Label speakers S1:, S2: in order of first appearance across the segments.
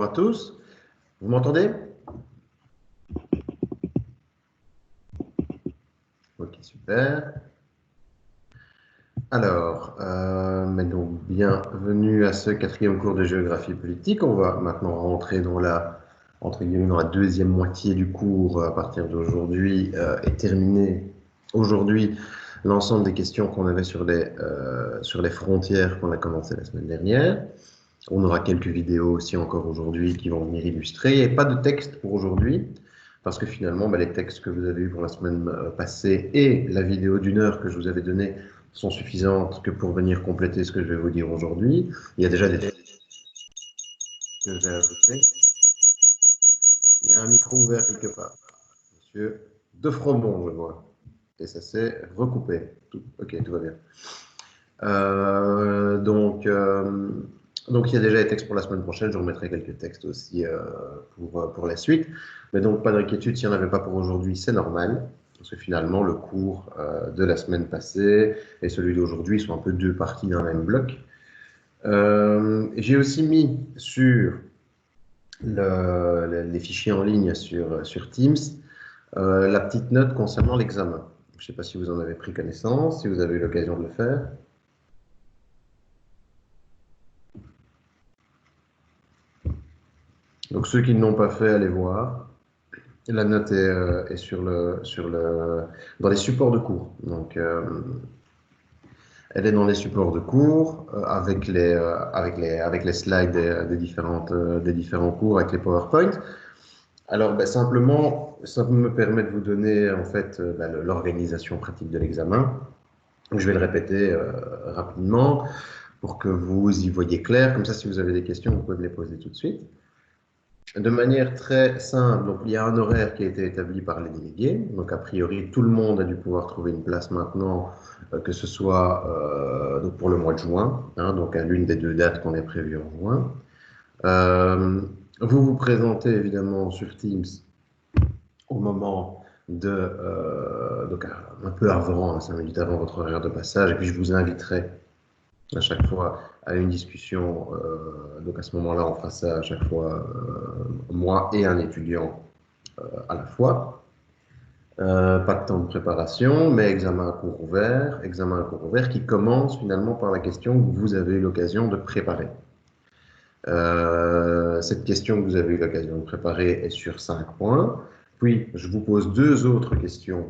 S1: à tous. Vous m'entendez? Ok, super. Alors, maintenant, bienvenue à ce 4e cours de géographie politique. On va maintenant rentrer dans la, entre guillemets, dans la deuxième moitié du cours à partir d'aujourd'hui et terminer aujourd'hui l'ensemble des questions qu'on avait sur les frontières qu'on a commencé la semaine dernière. On aura quelques vidéos aussi encore aujourd'hui qui vont venir illustrer. Et pas de texte pour aujourd'hui, parce que finalement, les textes que vous avez eus pour la semaine passée et la vidéo d'1 heure que je vous avais donnée sont suffisantes que pour venir compléter ce que je vais vous dire aujourd'hui. Il y a déjà des textes que j'ai ajoutés. Il y a un micro ouvert quelque part. Monsieur De Fromont, je vois. Et ça s'est recoupé. Ok, tout va bien. Donc, il y a déjà les textes pour la semaine prochaine. Je remettrai quelques textes aussi pour la suite. Mais donc, pas d'inquiétude, s'il n'y en avait pas pour aujourd'hui, c'est normal. Parce que finalement, le cours de la semaine passée et celui d'aujourd'hui sont un peu deux parties d'un même bloc. J'ai aussi mis sur les fichiers en ligne sur Teams la petite note concernant l'examen. Je ne sais pas si vous en avez pris connaissance, si vous avez eu l'occasion de le faire. Donc ceux qui ne l'ont pas fait, allez voir. La note est dans les supports de cours. Donc elle est dans les supports de cours avec les slides des différents cours, avec les PowerPoint. Alors simplement, ça me permet de vous donner en fait l'organisation pratique de l'examen. Je vais le répéter rapidement pour que vous y voyez clair. Comme ça, si vous avez des questions, vous pouvez me les poser tout de suite. De manière très simple, donc il y a un horaire qui a été établi par les délégués. Donc, a priori, tout le monde a dû pouvoir trouver une place maintenant, que ce soit donc pour le mois de juin, donc à l'une des deux dates qu'on a prévues en juin. Vous vous présentez évidemment sur Teams au moment donc un peu avant, 5 minutes avant votre horaire de passage, et puis je vous inviterai à chaque fois à une discussion. Donc à ce moment-là, on fera ça à chaque fois, moi et un étudiant à la fois. Pas de temps de préparation, mais examen à cours ouvert qui commence finalement par la question que vous avez eu l'occasion de préparer. Cette question que vous avez eu l'occasion de préparer est sur 5 points. Puis, je vous pose deux autres questions,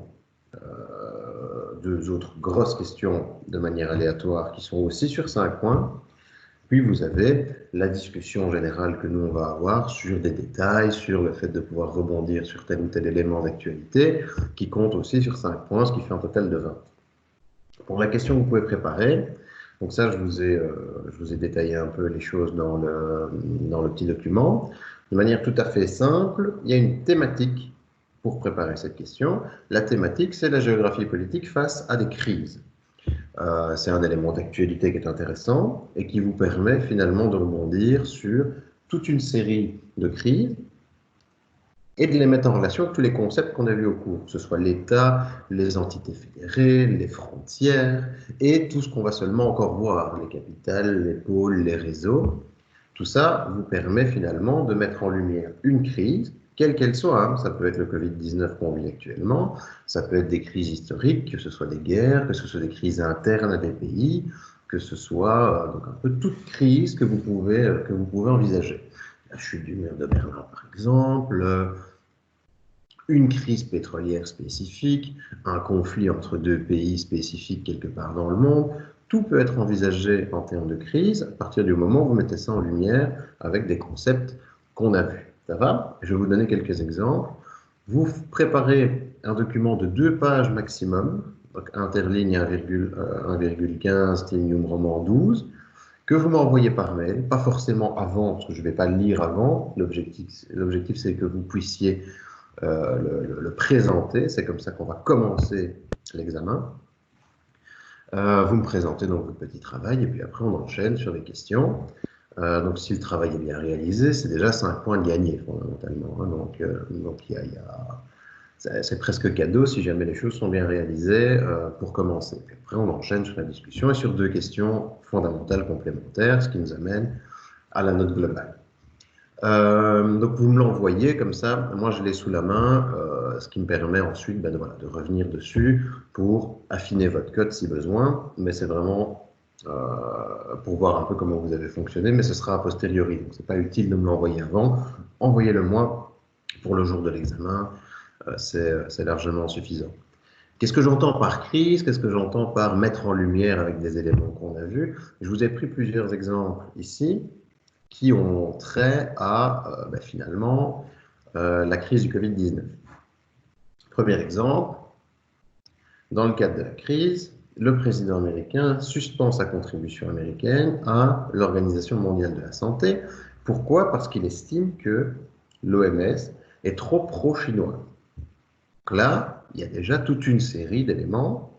S1: deux autres grosses questions de manière aléatoire qui sont aussi sur 5 points. Puis, vous avez la discussion générale que nous, on va avoir sur des détails, sur le fait de pouvoir rebondir sur tel ou tel élément d'actualité, qui compte aussi sur 5 points, ce qui fait un total de 20. Pour la question que vous pouvez préparer, donc ça, je vous ai détaillé un peu les choses dans le petit document. De manière tout à fait simple, il y a une thématique pour préparer cette question. La thématique, c'est la géographie politique face à des crises. C'est un élément d'actualité qui est intéressant et qui vous permet finalement de rebondir sur toute une série de crises et de les mettre en relation avec tous les concepts qu'on a vus au cours, que ce soit l'État, les entités fédérées, les frontières, et tout ce qu'on va seulement encore voir, les capitales, les pôles, les réseaux. Tout ça vous permet finalement de mettre en lumière une crise, quelle qu'elle soit. Ça peut être le Covid-19 qu'on vit actuellement, ça peut être des crises historiques, que ce soit des guerres, que ce soit des crises internes à des pays, que ce soit donc un peu toute crise que vous pouvez envisager. La chute du mur de Berlin, par exemple, une crise pétrolière spécifique, un conflit entre deux pays spécifiques quelque part dans le monde, tout peut être envisagé en termes de crise à partir du moment où vous mettez ça en lumière avec des concepts qu'on a vus. Ça va? Je vais vous donner quelques exemples. Vous préparez un document de 2 pages maximum, donc interligne 1,15, Tinium roman 12, que vous m'envoyez par mail, pas forcément avant, parce que je ne vais pas le lire avant. L'objectif, c'est que vous puissiez le présenter. C'est comme ça qu'on va commencer l'examen. Vous me présentez donc votre petit travail, et puis après, on enchaîne sur les questions. Donc, si le travail est bien réalisé, c'est déjà 5 points de gagné, fondamentalement. Donc c'est presque cadeau si jamais les choses sont bien réalisées pour commencer. Puis après, on enchaîne sur la discussion et sur 2 questions fondamentales complémentaires, ce qui nous amène à la note globale. Donc vous me l'envoyez comme ça, moi je l'ai sous la main, ce qui me permet ensuite de revenir dessus pour affiner votre code si besoin, mais c'est vraiment pour voir un peu comment vous avez fonctionné, mais ce sera a posteriori, donc c'est pas utile de me l'envoyer avant, envoyez-le moi pour le jour de l'examen, c'est largement suffisant. Qu'est-ce que j'entends par crise? Qu'est-ce que j'entends par mettre en lumière avec des éléments qu'on a vus? Je vous ai pris plusieurs exemples ici qui ont trait à finalement la crise du Covid-19. Premier exemple, dans le cadre de la crise, le président américain suspend sa contribution américaine à l'Organisation mondiale de la santé. Pourquoi? Parce qu'il estime que l'OMS est trop pro-chinois. Là, il y a déjà toute une série d'éléments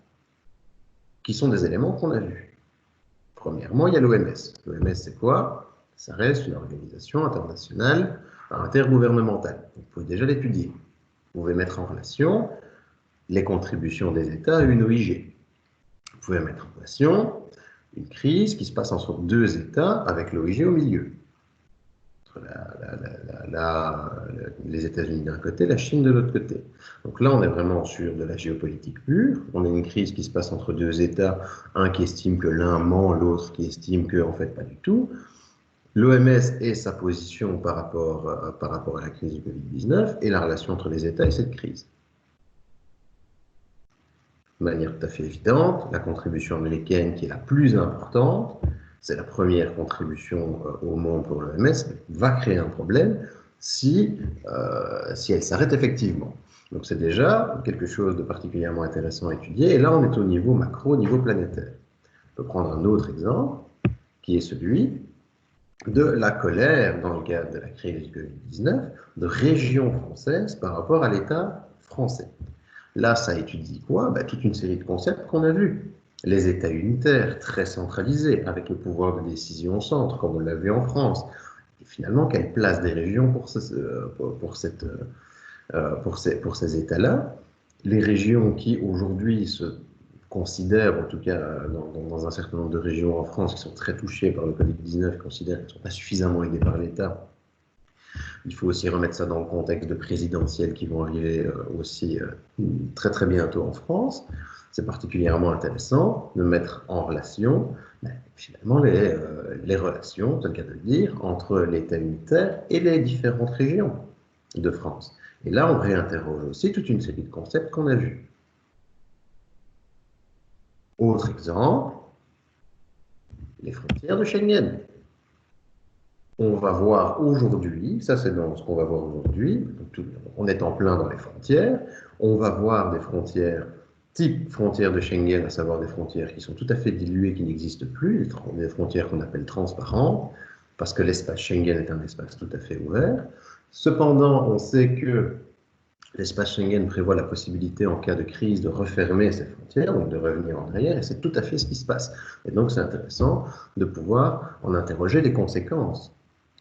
S1: qui sont des éléments qu'on a vus. Premièrement, il y a l'OMS. L'OMS, c'est quoi? Ça reste une organisation internationale intergouvernementale. Vous pouvez déjà l'étudier. Vous pouvez mettre en relation les contributions des États à une OIG. Vous pouvez mettre en relation une crise qui se passe entre deux États avec l'OIG au milieu. Les États-Unis d'un côté, la Chine de l'autre côté. Donc là, on est vraiment sur de la géopolitique pure. On a une crise qui se passe entre deux États, un qui estime que l'un ment, l'autre qui estime que, en fait, pas du tout. L'OMS et sa position par rapport à la crise du Covid-19 et la relation entre les États et cette crise. De manière tout à fait évidente, la contribution américaine qui est la plus importante, c'est la première contribution au monde pour l'OMS, va créer un problème si elle s'arrête effectivement. Donc c'est déjà quelque chose de particulièrement intéressant à étudier. Et là, on est au niveau macro, au niveau planétaire. On peut prendre un autre exemple, qui est celui de la colère dans le cadre de la crise du Covid-19 de régions françaises par rapport à l'État français. Là, ça étudie quoi? Toute une série de concepts qu'on a vus. Les États unitaires, très centralisés, avec le pouvoir de décision au centre, comme on l'a vu en France. Et finalement, quelle place des régions pour ces États-là? Les régions qui, aujourd'hui, se considèrent, en tout cas dans un certain nombre de régions en France qui sont très touchées par le Covid-19, considèrent qu'elles ne sont pas suffisamment aidées par l'État. Il faut aussi remettre ça dans le contexte de présidentielles qui vont arriver aussi très très bientôt en France. C'est particulièrement intéressant de mettre en relation finalement les relations, c'est le cas de le dire, entre l'État unitaire et les différentes régions de France. Et là, on réinterroge aussi toute une série de concepts qu'on a vus. Autre exemple, les frontières de Schengen. On va voir aujourd'hui, ça c'est dans ce qu'on va voir aujourd'hui, on est en plein dans les frontières, on va voir des frontières type frontières de Schengen, à savoir des frontières qui sont tout à fait diluées, qui n'existent plus, des frontières qu'on appelle transparentes, parce que l'espace Schengen est un espace tout à fait ouvert. Cependant, on sait que l'espace Schengen prévoit la possibilité, en cas de crise, de refermer ces frontières, donc de revenir en arrière, et c'est tout à fait ce qui se passe. Et donc c'est intéressant de pouvoir en interroger les conséquences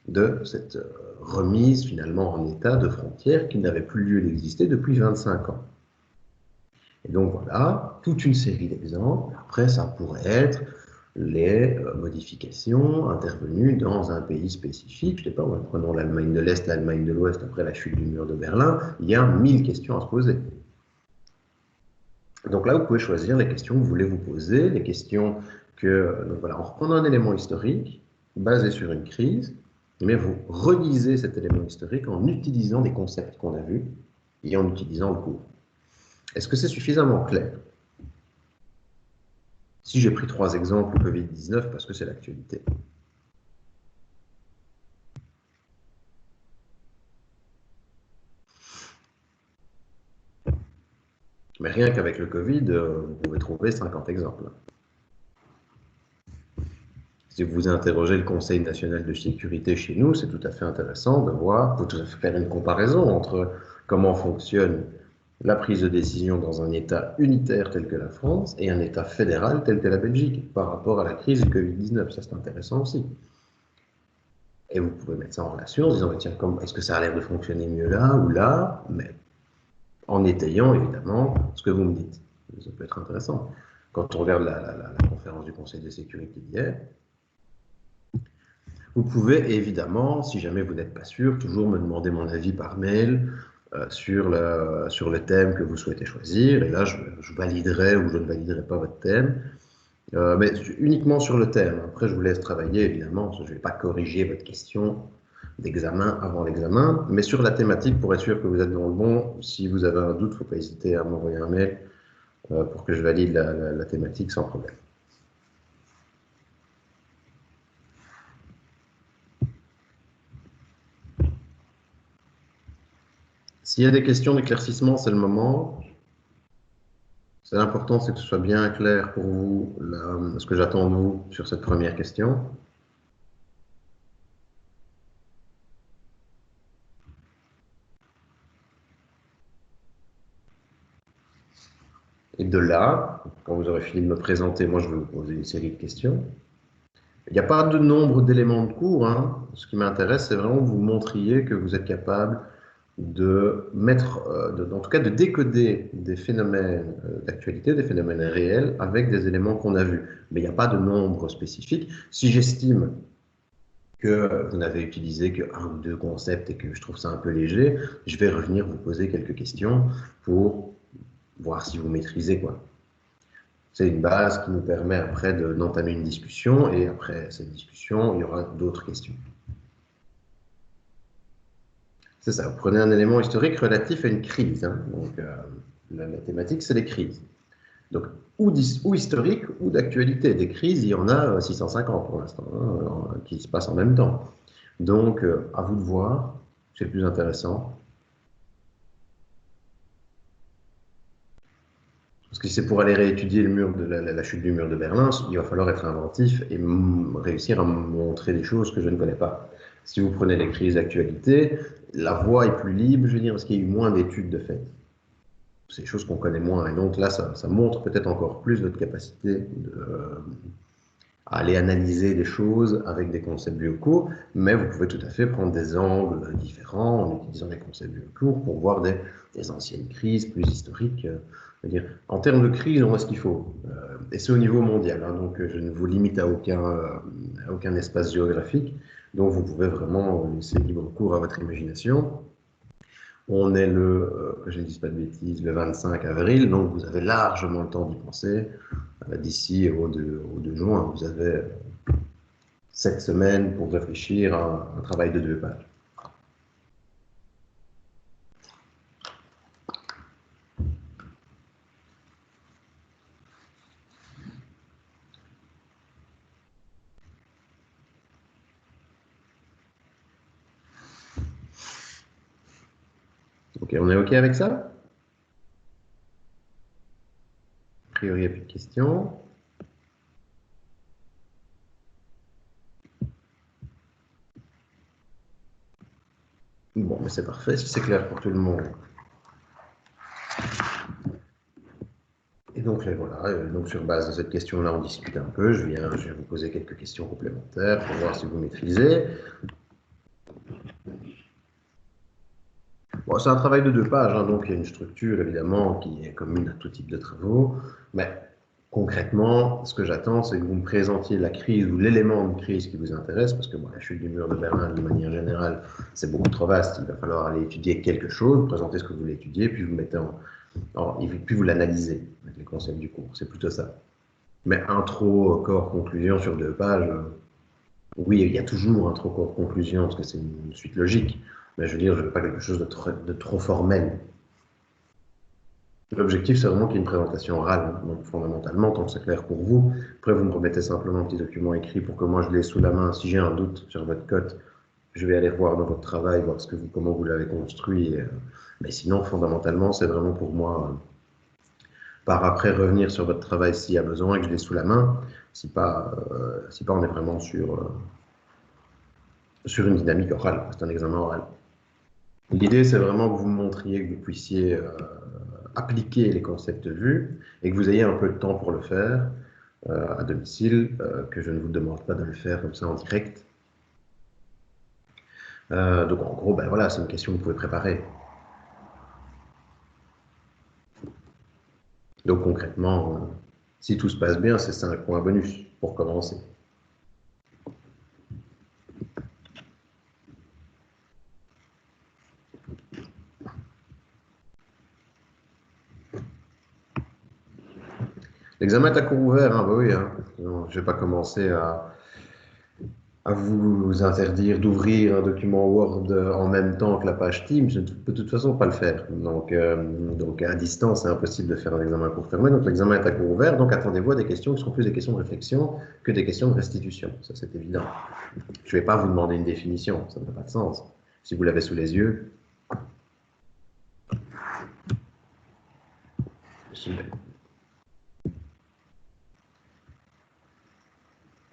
S1: de cette remise finalement en état de frontières qui n'avait plus lieu d'exister depuis 25 ans. Et donc voilà, toute une série d'exemples. Après, ça pourrait être les modifications intervenues dans un pays spécifique. Je ne sais pas, prenons l'Allemagne de l'Est, l'Allemagne de l'Ouest après la chute du mur de Berlin. Il y a 1000 questions à se poser. Donc là, vous pouvez choisir les questions que vous voulez vous poser, les questions que... Donc voilà, en reprenant un élément historique basé sur une crise, mais vous relisez cet élément historique en utilisant des concepts qu'on a vus et en utilisant le cours. Est-ce que c'est suffisamment clair? Si j'ai pris 3 exemples Covid-19 parce que c'est l'actualité. Mais rien qu'avec le Covid, vous pouvez trouver 50 exemples. Si vous interrogez le Conseil national de sécurité chez nous, c'est tout à fait intéressant de voir, vous pouvez faire une comparaison entre comment fonctionne la prise de décision dans un État unitaire tel que la France et un État fédéral tel que la Belgique par rapport à la crise du Covid-19. Ça, c'est intéressant aussi. Et vous pouvez mettre ça en relation en disant, tiens, est-ce que ça a l'air de fonctionner mieux là ou là? Mais en étayant évidemment ce que vous me dites. Ça peut être intéressant. Quand on regarde la conférence du Conseil de sécurité d'hier, Vous pouvez évidemment, si jamais vous n'êtes pas sûr, toujours me demander mon avis par mail sur le thème que vous souhaitez choisir. Et là, je validerai ou je ne validerai pas votre thème. Mais uniquement sur le thème. Après, je vous laisse travailler, évidemment, parce que je ne vais pas corriger votre question d'examen avant l'examen. Mais sur la thématique, pour être sûr que vous êtes dans le bon, si vous avez un doute, il ne faut pas hésiter à m'envoyer un mail pour que je valide la thématique sans problème. S'il y a des questions d'éclaircissement, c'est le moment. C'est important, c'est que ce soit bien clair pour vous ce que j'attends de vous sur cette première question. Et de là, quand vous aurez fini de me présenter, moi je vais vous poser une série de questions. Il n'y a pas de nombre d'éléments de cours. Hein. Ce qui m'intéresse, c'est vraiment que vous montriez que vous êtes capable de mettre, en tout cas de décoder des phénomènes d'actualité, des phénomènes réels avec des éléments qu'on a vus. Mais il n'y a pas de nombre spécifique. Si j'estime que vous n'avez utilisé qu'un ou deux concepts et que je trouve ça un peu léger, je vais revenir vous poser quelques questions pour voir si vous maîtrisez, quoi. C'est une base qui nous permet après d'entamer une discussion, et après cette discussion, il y aura d'autres questions. C'est ça, vous prenez un élément historique relatif à une crise. Hein. Donc, la thématique, c'est les crises. Donc, ou historique ou d'actualité. Des crises, il y en a 650 pour l'instant, hein, qui se passent en même temps. Donc, à vous de voir, c'est le plus intéressant. Parce que si c'est pour aller réétudier le mur de la chute du mur de Berlin, il va falloir être inventif et réussir à montrer des choses que je ne connais pas. Si vous prenez les crises d'actualité, la voie est plus libre, je veux dire, parce qu'il y a eu moins d'études de fait. C'est des choses qu'on connaît moins. Et donc là, ça montre peut-être encore plus votre capacité à aller analyser les choses avec des concepts biocours, mais vous pouvez tout à fait prendre des angles différents en utilisant les concepts biocours pour voir des anciennes crises plus historiques. Dire, en termes de crise, on voit ce qu'il faut. Et c'est au niveau mondial, hein, donc je ne vous limite à aucun espace géographique, donc vous pouvez vraiment laisser libre cours à votre imagination. On est que je ne dise pas de bêtises, le 25 avril, donc vous avez largement le temps d'y penser. D'ici au 2 juin, vous avez 7 semaines pour réfléchir à un travail de 2 pages. Ok, on est OK avec ça? A priori, il n'y a plus de questions. Bon, mais c'est parfait, si c'est clair pour tout le monde. Et donc, voilà, donc sur base de cette question-là, on discute un peu. Je vais vous poser quelques questions complémentaires pour voir si vous maîtrisez. Bon, c'est un travail de 2 pages, hein, donc il y a une structure évidemment qui est commune à tout type de travaux, mais concrètement, ce que j'attends, c'est que vous me présentiez la crise ou l'élément de crise qui vous intéresse, parce que bon, la chute du mur de Berlin, de manière générale, c'est beaucoup trop vaste. Il va falloir aller étudier quelque chose, présenter ce que vous voulez étudier, puis vous mettez puis vous l'analysez avec les concepts du cours. C'est plutôt ça. Mais intro, corps, conclusion sur 2 pages, oui, il y a toujours intro, corps, conclusion, parce que c'est une suite logique. Mais je veux dire, je ne veux pas quelque chose de trop formel. L'objectif, c'est vraiment qu'il y ait une présentation orale. Donc, fondamentalement, tant que c'est clair pour vous, après, vous me remettez simplement un petit document écrit pour que moi, je l'ai sous la main. Si j'ai un doute sur votre cote, je vais aller voir dans votre travail, voir comment vous l'avez construit. Mais sinon, fondamentalement, c'est vraiment pour moi, par après, revenir sur votre travail s'il y a besoin et que je l'ai sous la main. Si pas, on est vraiment sur une dynamique orale. C'est un examen oral. L'idée, c'est vraiment que vous me montriez que vous puissiez appliquer les concepts vus et que vous ayez un peu de temps pour le faire à domicile, que je ne vous demande pas de le faire comme ça en direct. Donc en gros, ben voilà, c'est une question que vous pouvez préparer. Donc concrètement, si tout se passe bien, c'est 5 points bonus pour commencer. L'examen est à cours ouvert, hein, bah oui. Hein. Non, je ne vais pas commencer à vous interdire d'ouvrir un document Word en même temps que la page Teams. Je ne peux de toute façon pas le faire. Donc à distance, c'est impossible de faire un examen à cours fermé. Donc l'examen est à cours ouvert. Donc attendez-vous à des questions qui seront plus des questions de réflexion que des questions de restitution. Ça, c'est évident. Je ne vais pas vous demander une définition. Ça n'a pas de sens. Si vous l'avez sous les yeux,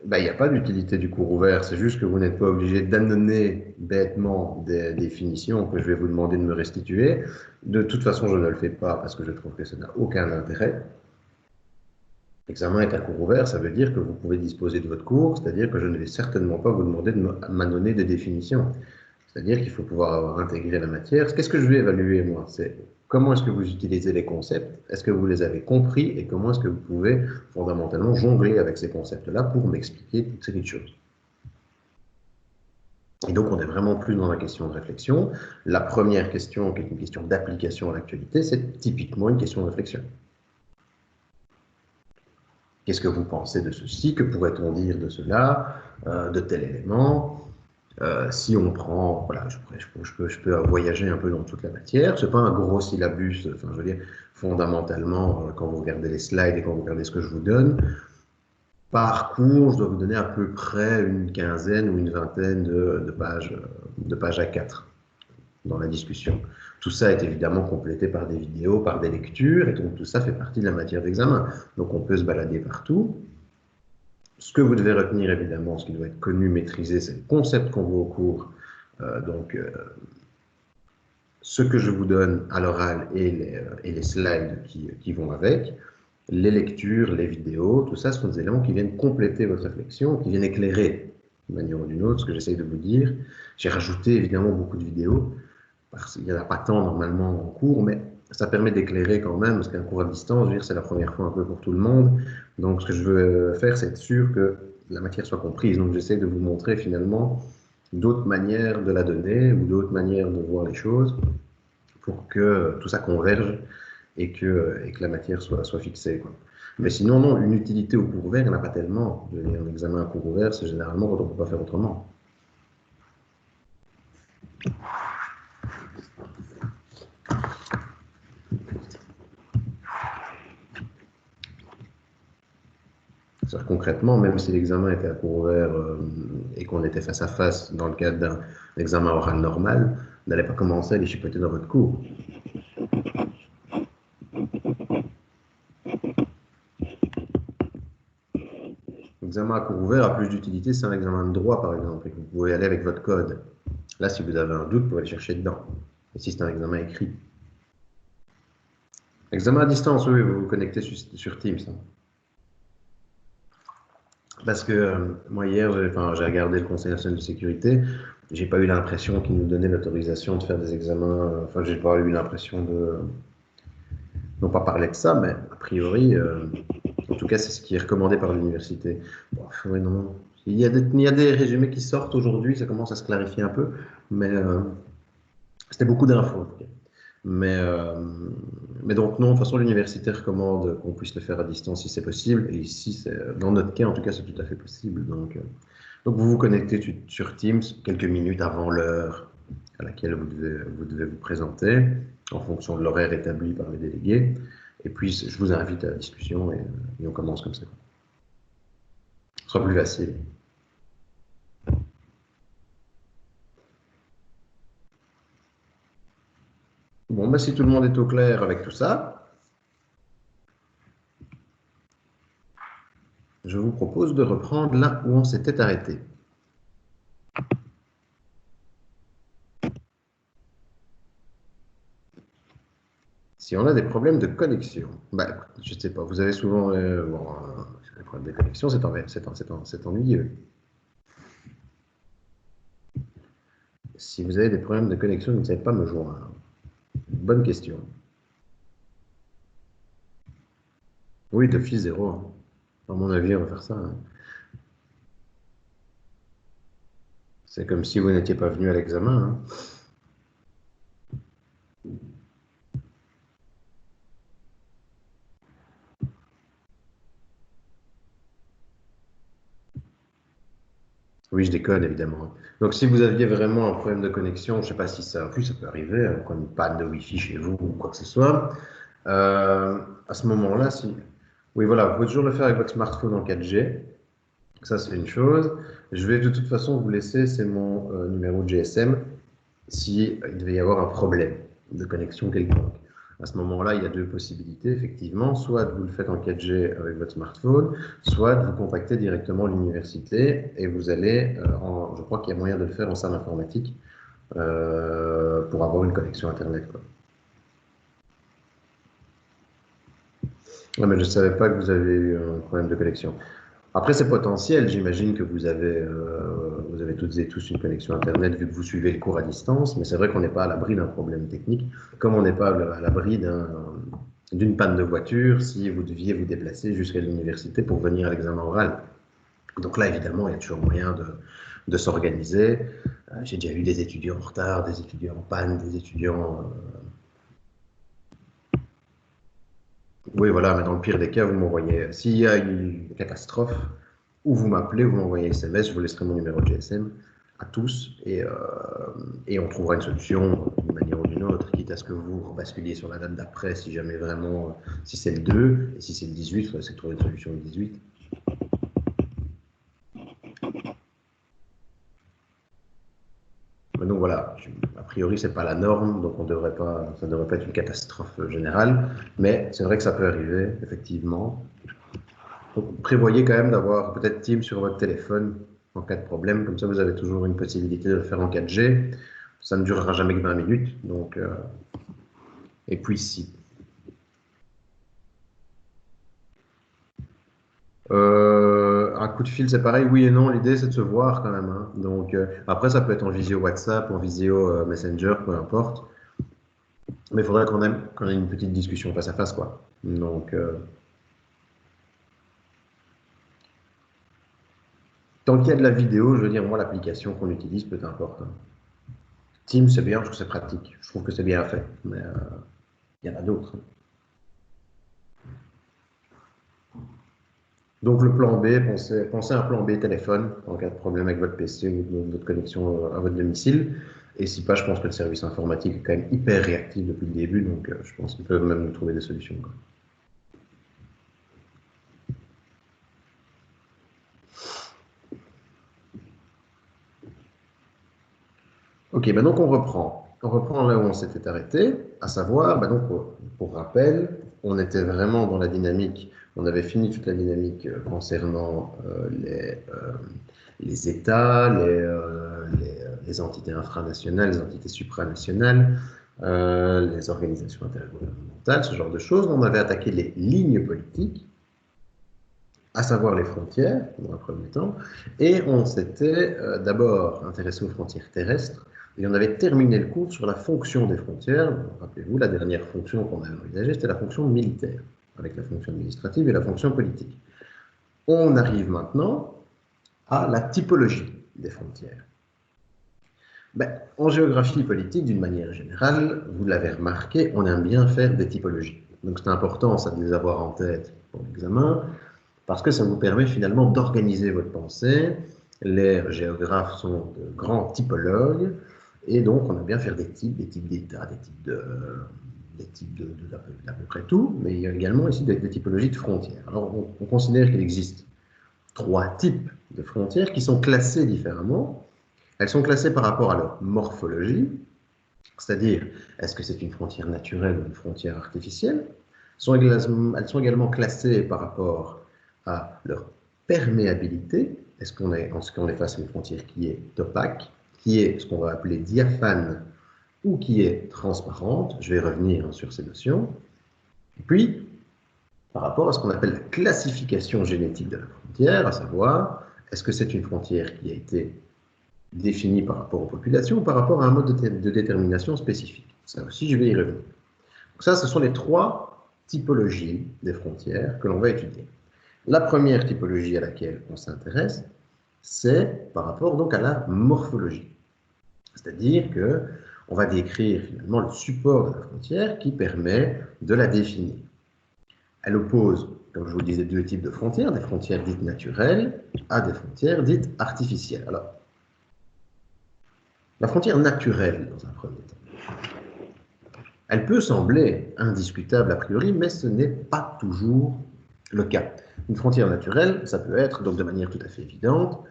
S1: ben, il n'y a pas d'utilité du cours ouvert, c'est juste que vous n'êtes pas obligé d'annoncer bêtement des définitions que je vais vous demander de me restituer. De toute façon, je ne le fais pas parce que je trouve que ça n'a aucun intérêt. L'examen est à cours ouvert, ça veut dire que vous pouvez disposer de votre cours, c'est-à-dire que je ne vais certainement pas vous demander de m'annoncer des définitions. C'est-à-dire qu'il faut pouvoir avoir intégré la matière. Qu'est-ce que je vais évaluer, moi? C'est comment est-ce que vous utilisez les concepts? Est-ce que vous les avez compris? Et comment est-ce que vous pouvez fondamentalement jongler avec ces concepts-là pour m'expliquer toute série de choses? Et donc, on est vraiment plus dans la question de réflexion. La première question, qui est une question d'application à l'actualité, c'est typiquement une question de réflexion. Qu'est-ce que vous pensez de ceci? Que pourrait-on dire de cela, de tel élément? Si on prend, voilà, je peux voyager un peu dans toute la matière. Ce n'est pas un gros syllabus, enfin, je veux dire, fondamentalement, quand vous regardez les slides et quand vous regardez ce que je vous donne, par cours, je dois vous donner à peu près une quinzaine ou une vingtaine de pages à 4 dans la discussion. Tout ça est évidemment complété par des vidéos, par des lectures, et donc tout ça fait partie de la matière d'examen. Donc on peut se balader partout. Ce que vous devez retenir, évidemment, ce qui doit être connu, maîtrisé, c'est le concept qu'on voit au cours. Ce que je vous donne à l'oral et les slides qui vont avec, les lectures, les vidéos, tout ça, ce sont des éléments qui viennent compléter votre réflexion, qui viennent éclairer d'une manière ou d'une autre ce que j'essaye de vous dire. J'ai rajouté évidemment beaucoup de vidéos, parce qu'il n'y en a pas tant normalement en cours, mais ça permet d'éclairer quand même, parce qu'un cours à distance, je veux dire, c'est la première fois un peu pour tout le monde. Donc ce que je veux faire, c'est être sûr que la matière soit comprise. Donc j'essaie de vous montrer finalement d'autres manières de la donner ou d'autres manières de voir les choses pour que tout ça converge et que la matière soit fixée, quoi. Mais sinon, non, une utilité au cours ouvert, il n'y en a pas tellement. Un examen à cours ouvert, c'est généralement quand on ne peut pas faire autrement. C'est-à-dire, concrètement, même si l'examen était à cours ouvert et qu'on était face à face dans le cadre d'un examen oral normal, vous n'allez pas commencer à les chipoter dans votre cours. L'examen à cours ouvert a plus d'utilité, c'est un examen de droit, par exemple, et que vous pouvez aller avec votre code. Là, si vous avez un doute, vous pouvez aller chercher dedans. Et si c'est un examen écrit. Examen à distance, oui, vous vous connectez sur Teams. Hein. Parce que moi, hier, j'ai regardé le Conseil national de sécurité. J'ai pas eu l'impression qu'ils nous donnaient l'autorisation de faire des examens. Enfin, j'ai pas eu l'impression de. Non pas parler de ça, mais a priori, en tout cas, c'est ce qui est recommandé par l'université. Bon, ouais, non. Il y a des résumés qui sortent aujourd'hui, ça commence à se clarifier un peu, mais c'était beaucoup d'infos en tout cas. Mais donc non, de toute façon, l'université recommande qu'on puisse le faire à distance si c'est possible. Et ici, dans notre cas, en tout cas, c'est tout à fait possible. Donc vous vous connectez sur Teams quelques minutes avant l'heure à laquelle vous devez vous présenter, en fonction de l'horaire établi par les délégués. Et puis, je vous invite à la discussion et on commence comme ça. Ce sera plus facile. Bon, bah, si tout le monde est au clair avec tout ça, je vous propose de reprendre là où on s'était arrêté. Si on a des problèmes de connexion, bah, je ne sais pas, vous avez souvent des problèmes de connexion, c'est ennuyeux. Si vous avez des problèmes de connexion, vous ne savez pas me joindre. Bonne question. Oui, d'office 0. Hein. À mon avis, on va faire ça. Hein. C'est comme si vous n'étiez pas venu à l'examen. Hein. Oui, je déconne, évidemment. Donc, si vous aviez vraiment un problème de connexion, je ne sais pas si ça, en plus, ça peut arriver, comme une panne de Wi-Fi chez vous ou quoi que ce soit. À ce moment-là, si... Oui, voilà, vous pouvez toujours le faire avec votre smartphone en 4G. Ça, c'est une chose. Je vais de toute façon vous laisser, c'est mon numéro de GSM, si il devait y avoir un problème de connexion quelconque. À ce moment-là, il y a deux possibilités, effectivement. Soit vous le faites en 4G avec votre smartphone, soit vous contactez directement l'université et vous allez, je crois qu'il y a moyen de le faire en salle informatique pour avoir une connexion Internet, quoi. Ouais, mais je ne savais pas que vous avez eu un problème de connexion. Après, c'est potentiel. J'imagine que vous avez toutes et tous une connexion Internet vu que vous suivez le cours à distance, mais c'est vrai qu'on n'est pas à l'abri d'un problème technique, comme on n'est pas à l'abri d'une panne de voiture si vous deviez vous déplacer jusqu'à l'université pour venir à l'examen oral. Donc là, évidemment, il y a toujours moyen de s'organiser. J'ai déjà eu des étudiants en retard, des étudiants en panne, des étudiants... Oui, voilà, mais dans le pire des cas, vous m'envoyez... S'il y a une catastrophe, ou vous m'appelez, vous m'envoyez un SMS, je vous laisserai mon numéro de GSM à tous et on trouvera une solution d'une manière ou d'une autre, quitte à ce que vous basculiez sur la date d'après si jamais vraiment, si c'est le 2 et si c'est le 18, il faudrait trouver une solution le 18. Mais donc voilà, a priori, c'est pas la norme, donc ça ne devrait pas être une catastrophe générale, mais c'est vrai que ça peut arriver, effectivement. Donc, prévoyez quand même d'avoir peut-être Teams sur votre téléphone en cas de problème. Comme ça, vous avez toujours une possibilité de le faire en 4G. Ça ne durera jamais que 20 minutes. Donc, et puis si. Un coup de fil, c'est pareil, oui et non. L'idée, c'est de se voir quand même, hein. Donc, après, ça peut être en visio WhatsApp, en visio Messenger, peu importe. Mais il faudrait quand même qu'on ait une petite discussion face à face, quoi. Donc, tant qu'il y a de la vidéo, je veux dire, moi, l'application qu'on utilise, peu importe, hein. Teams, c'est bien, je trouve que c'est pratique. Je trouve que c'est bien fait. Mais il y en a d'autres. Donc le plan B, pensez à un plan B téléphone en cas de problème avec votre PC ou votre connexion à votre domicile. Et si pas, je pense que le service informatique est quand même hyper réactif depuis le début, donc je pense qu'ils peuvent même nous trouver des solutions, quoi. Ok, ben donc on reprend. On reprend là où on s'était arrêté, à savoir, ben donc, pour rappel, on était vraiment dans la dynamique, on avait fini toute la dynamique concernant les États, les entités infranationales, les entités supranationales, les organisations intergouvernementales, ce genre de choses. On avait attaqué les lignes politiques, à savoir les frontières, dans un premier temps, et on s'était d'abord intéressé aux frontières terrestres, et on avait terminé le cours sur la fonction des frontières. Rappelez-vous, la dernière fonction qu'on avait envisagée, c'était la fonction militaire, avec la fonction administrative et la fonction politique. On arrive maintenant à la typologie des frontières. Ben, en géographie politique, d'une manière générale, vous l'avez remarqué, on aime bien faire des typologies. Donc c'est important ça, de les avoir en tête pour l'examen, parce que ça vous permet finalement d'organiser votre pensée. Les géographes sont de grands typologues, et donc on aime bien faire des types d'États, des types d'à peu près tout, mais il y a également ici des typologies de frontières. Alors on considère qu'il existe 3 types de frontières qui sont classées différemment. Elles sont classées par rapport à leur morphologie, c'est-à-dire est-ce que c'est une frontière naturelle ou une frontière artificielle. Elles sont également classées par rapport à leur perméabilité. Est-ce qu'on est face à une frontière qui est opaque, qui est ce qu'on va appeler diaphane ou qui est transparente? Je vais revenir sur ces notions. Et puis, par rapport à ce qu'on appelle la classification génétique de la frontière, à savoir, est-ce que c'est une frontière qui a été définie par rapport aux populations ou par rapport à un mode de détermination spécifique? Ça aussi, je vais y revenir. Donc ça, ce sont les 3 typologies des frontières que l'on va étudier. La première typologie à laquelle on s'intéresse, c'est par rapport donc à la morphologie. C'est-à-dire qu'on va décrire finalement le support de la frontière qui permet de la définir. Elle oppose comme je vous disais, deux types de frontières, des frontières dites naturelles à des frontières dites artificielles. Alors, la frontière naturelle, dans un premier temps, elle peut sembler indiscutable a priori, mais ce n'est pas toujours le cas. Une frontière naturelle, ça peut être, donc de manière tout à fait évidente,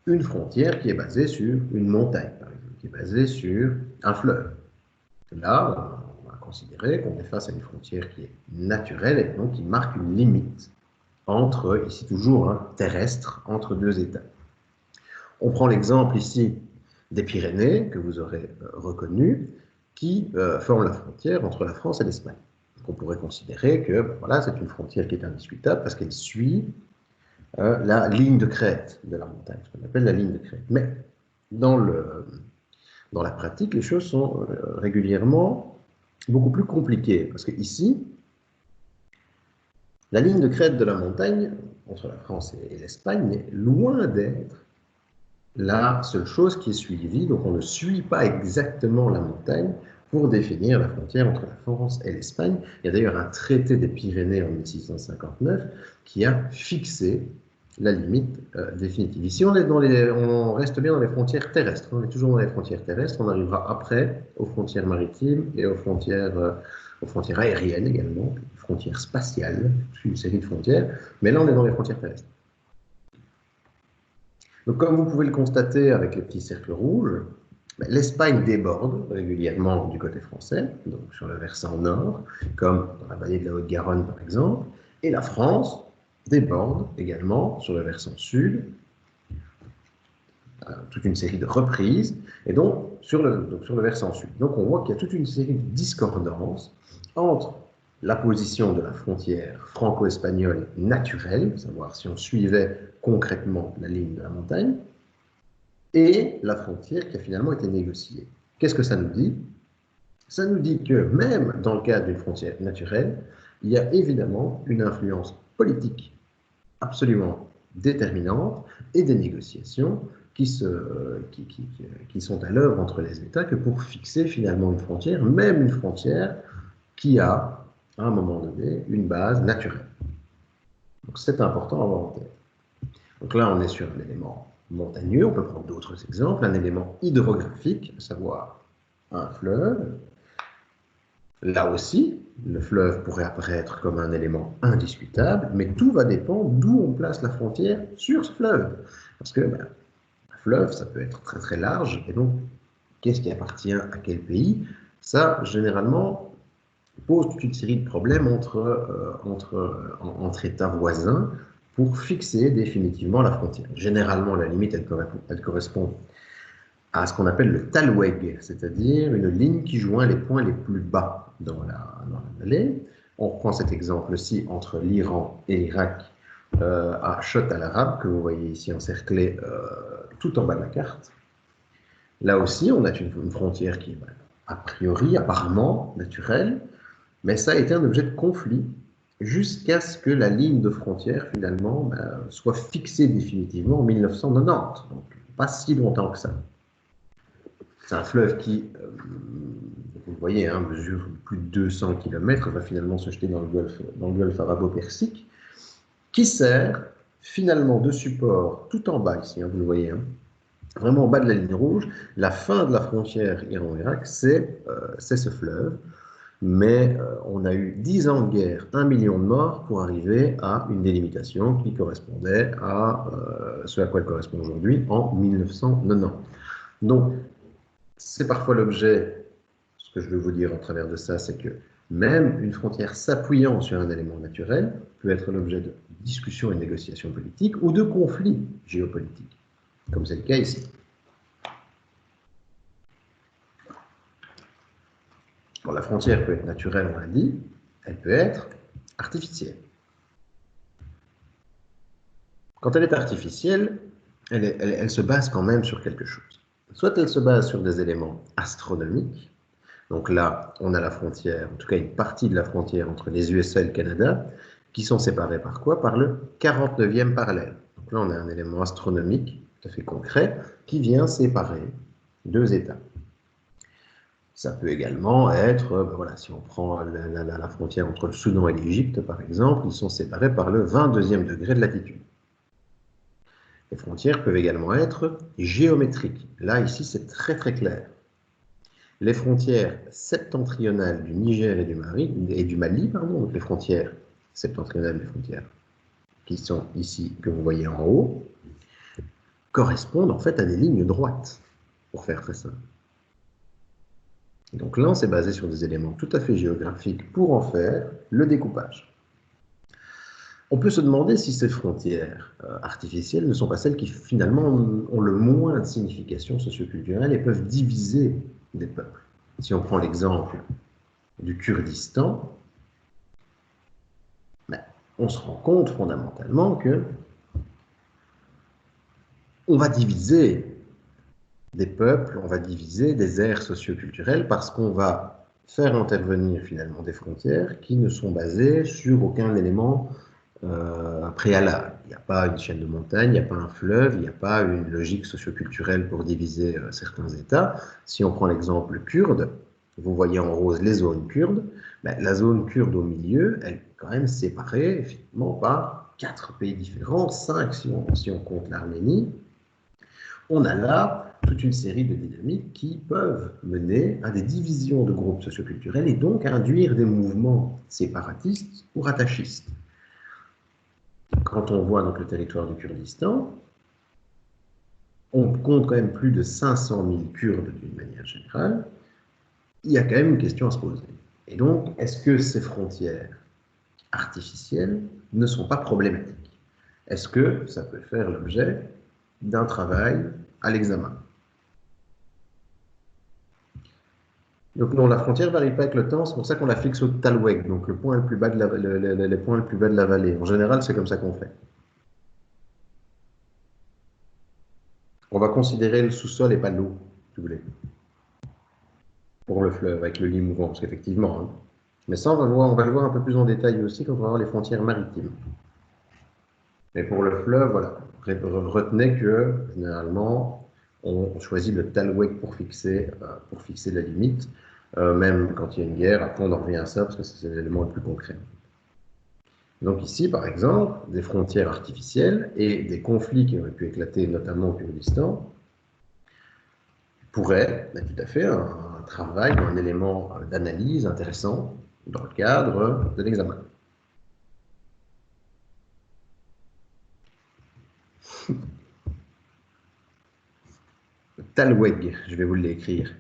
S1: une frontière qui est basée sur une montagne, par exemple, qui est basée sur un fleuve. Là, on va considérer qu'on est face à une frontière qui est naturelle et donc qui marque une limite entre, ici toujours, terrestre, entre deux États. On prend l'exemple ici des Pyrénées, que vous aurez reconnu, qui forment la frontière entre la France et l'Espagne. On pourrait considérer que voilà, c'est une frontière qui est indiscutable parce qu'elle suit la ligne de crête de la montagne, ce qu'on appelle la ligne de crête. Mais dans la pratique, les choses sont régulièrement beaucoup plus compliquées. Parce qu'ici, la ligne de crête de la montagne, entre la France et l'Espagne, est loin d'être la seule chose qui est suivie. Donc on ne suit pas exactement la montagne pour définir la frontière entre la France et l'Espagne. Il y a d'ailleurs un traité des Pyrénées en 1659 qui a fixé la limite définitive. Ici, on reste bien dans les frontières terrestres. On est toujours dans les frontières terrestres. On arrivera après aux frontières maritimes et aux frontières aériennes également, aux frontières spatiales, une série de frontières. Mais là, on est dans les frontières terrestres. Donc, comme vous pouvez le constater avec les petits cercles rouges, l'Espagne déborde régulièrement du côté français, donc sur le versant nord, comme dans la vallée de la Haute-Garonne par exemple, et la France déborde également sur le versant sud, toute une série de reprises, et donc sur le versant sud. Donc on voit qu'il y a toute une série de discordances entre la position de la frontière franco-espagnole naturelle, savoir si on suivait concrètement la ligne de la montagne, et la frontière qui a finalement été négociée. Qu'est-ce que ça nous dit? Ça nous dit que même dans le cadre d'une frontière naturelle, il y a évidemment une influence politique absolument déterminante et des négociations qui sont à l'œuvre entre les États que pour fixer finalement une frontière, même une frontière qui a, à un moment donné, une base naturelle. Donc c'est important à avoir en tête. Donc là, on est sur un élément montagneux, on peut prendre d'autres exemples, un élément hydrographique, à savoir un fleuve. Là aussi, le fleuve pourrait apparaître comme un élément indiscutable, mais tout va dépendre d'où on place la frontière sur ce fleuve. Parce que un fleuve, ça peut être très très large, et donc qu'est-ce qui appartient à quel pays? Ça, généralement, pose toute une série de problèmes entre États voisins pour fixer définitivement la frontière. Généralement, la limite, elle correspond à ce qu'on appelle le talweg, c'est-à-dire une ligne qui joint les points les plus bas dans la vallée. On reprend cet exemple-ci entre l'Iran et l'Irak à Chott al-Arab, que vous voyez ici encerclé tout en bas de la carte. Là aussi, on a une frontière qui est a priori, apparemment, naturelle, mais ça a été un objet de conflit jusqu'à ce que la ligne de frontière, finalement, soit fixée définitivement en 1990, donc pas si longtemps que ça. C'est un fleuve qui, vous le voyez, mesure plus de 200 km, va finalement se jeter dans le golfe arabo-persique, qui sert finalement de support tout en bas ici, vous le voyez, vraiment en bas de la ligne rouge. La fin de la frontière Iran-Irak, c'est ce fleuve. Mais on a eu 10 ans de guerre, 1 million de morts pour arriver à une délimitation qui correspondait à ce à quoi elle correspond aujourd'hui en 1990. Donc, c'est parfois l'objet, ce que je veux vous dire au travers de ça, c'est que même une frontière s'appuyant sur un élément naturel peut être l'objet de discussions et de négociations politiques ou de conflits géopolitiques, comme c'est le cas ici. Bon, la frontière peut être naturelle, on l'a dit, elle peut être artificielle. Quand elle est artificielle, elle se base quand même sur quelque chose. Soit elle se base sur des éléments astronomiques, donc là, on a la frontière, en tout cas une partie de la frontière entre les USA et le Canada, qui sont séparés par quoi? Par le 49e parallèle. Donc là, on a un élément astronomique, tout à fait concret, qui vient séparer deux États. Ça peut également être, ben voilà, si on prend la frontière entre le Soudan et l'Égypte, par exemple, ils sont séparés par le 22e degré de latitude. Les frontières peuvent également être géométriques. Là, ici, c'est très très clair. Les frontières septentrionales du Niger et du Mali, pardon, donc les frontières septentrionales des frontières qui sont ici, que vous voyez en haut, correspondent en fait à des lignes droites, pour faire très simple. Donc là, on s'est basé sur des éléments tout à fait géographiques pour en faire le découpage. On peut se demander si ces frontières artificielles ne sont pas celles qui finalement ont le moins de signification socioculturelle et peuvent diviser des peuples. Si on prend l'exemple du Kurdistan, ben, on se rend compte fondamentalement que on va diviser des peuples, on va diviser des aires socioculturelles parce qu'on va faire intervenir finalement des frontières qui ne sont basées sur aucun élément préalable. Il n'y a pas une chaîne de montagne, il n'y a pas un fleuve, il n'y a pas une logique socioculturelle pour diviser certains États. Si on prend l'exemple kurde, vous voyez en rose les zones kurdes, ben, la zone kurde au milieu, elle est quand même séparée effectivement par 4 pays différents, 5 si on compte l'Arménie. On a là toute une série de dynamiques qui peuvent mener à des divisions de groupes socioculturels et donc à induire des mouvements séparatistes ou rattachistes. Quand on voit donc le territoire du Kurdistan, on compte quand même plus de 500 000 Kurdes d'une manière générale. Il y a quand même une question à se poser. Et donc, est-ce que ces frontières artificielles ne sont pas problématiques? Est-ce que ça peut faire l'objet d'un travail à l'examen? Donc non, la frontière ne varie pas avec le temps, c'est pour ça qu'on la fixe au talweg, donc le point le plus bas de les points le plus bas de la vallée. En général, c'est comme ça qu'on fait. On va considérer le sous-sol et pas l'eau, si vous voulez, pour le fleuve, avec le lit mouvant, parce qu'effectivement, hein. Mais ça, on va le voir un peu plus en détail aussi quand on va voir les frontières maritimes. Mais pour le fleuve, voilà, retenez que, généralement, on choisit le talweg pour fixer la limite. Même quand il y a une guerre, après on en revient à ça, parce que c'est l'élément le plus concret. Donc ici, par exemple, des frontières artificielles et des conflits qui auraient pu éclater, notamment au Kurdistan, pourraient être tout à fait un travail, un élément d'analyse intéressant dans le cadre de l'examen. Talweg, je vais vous l'écrire.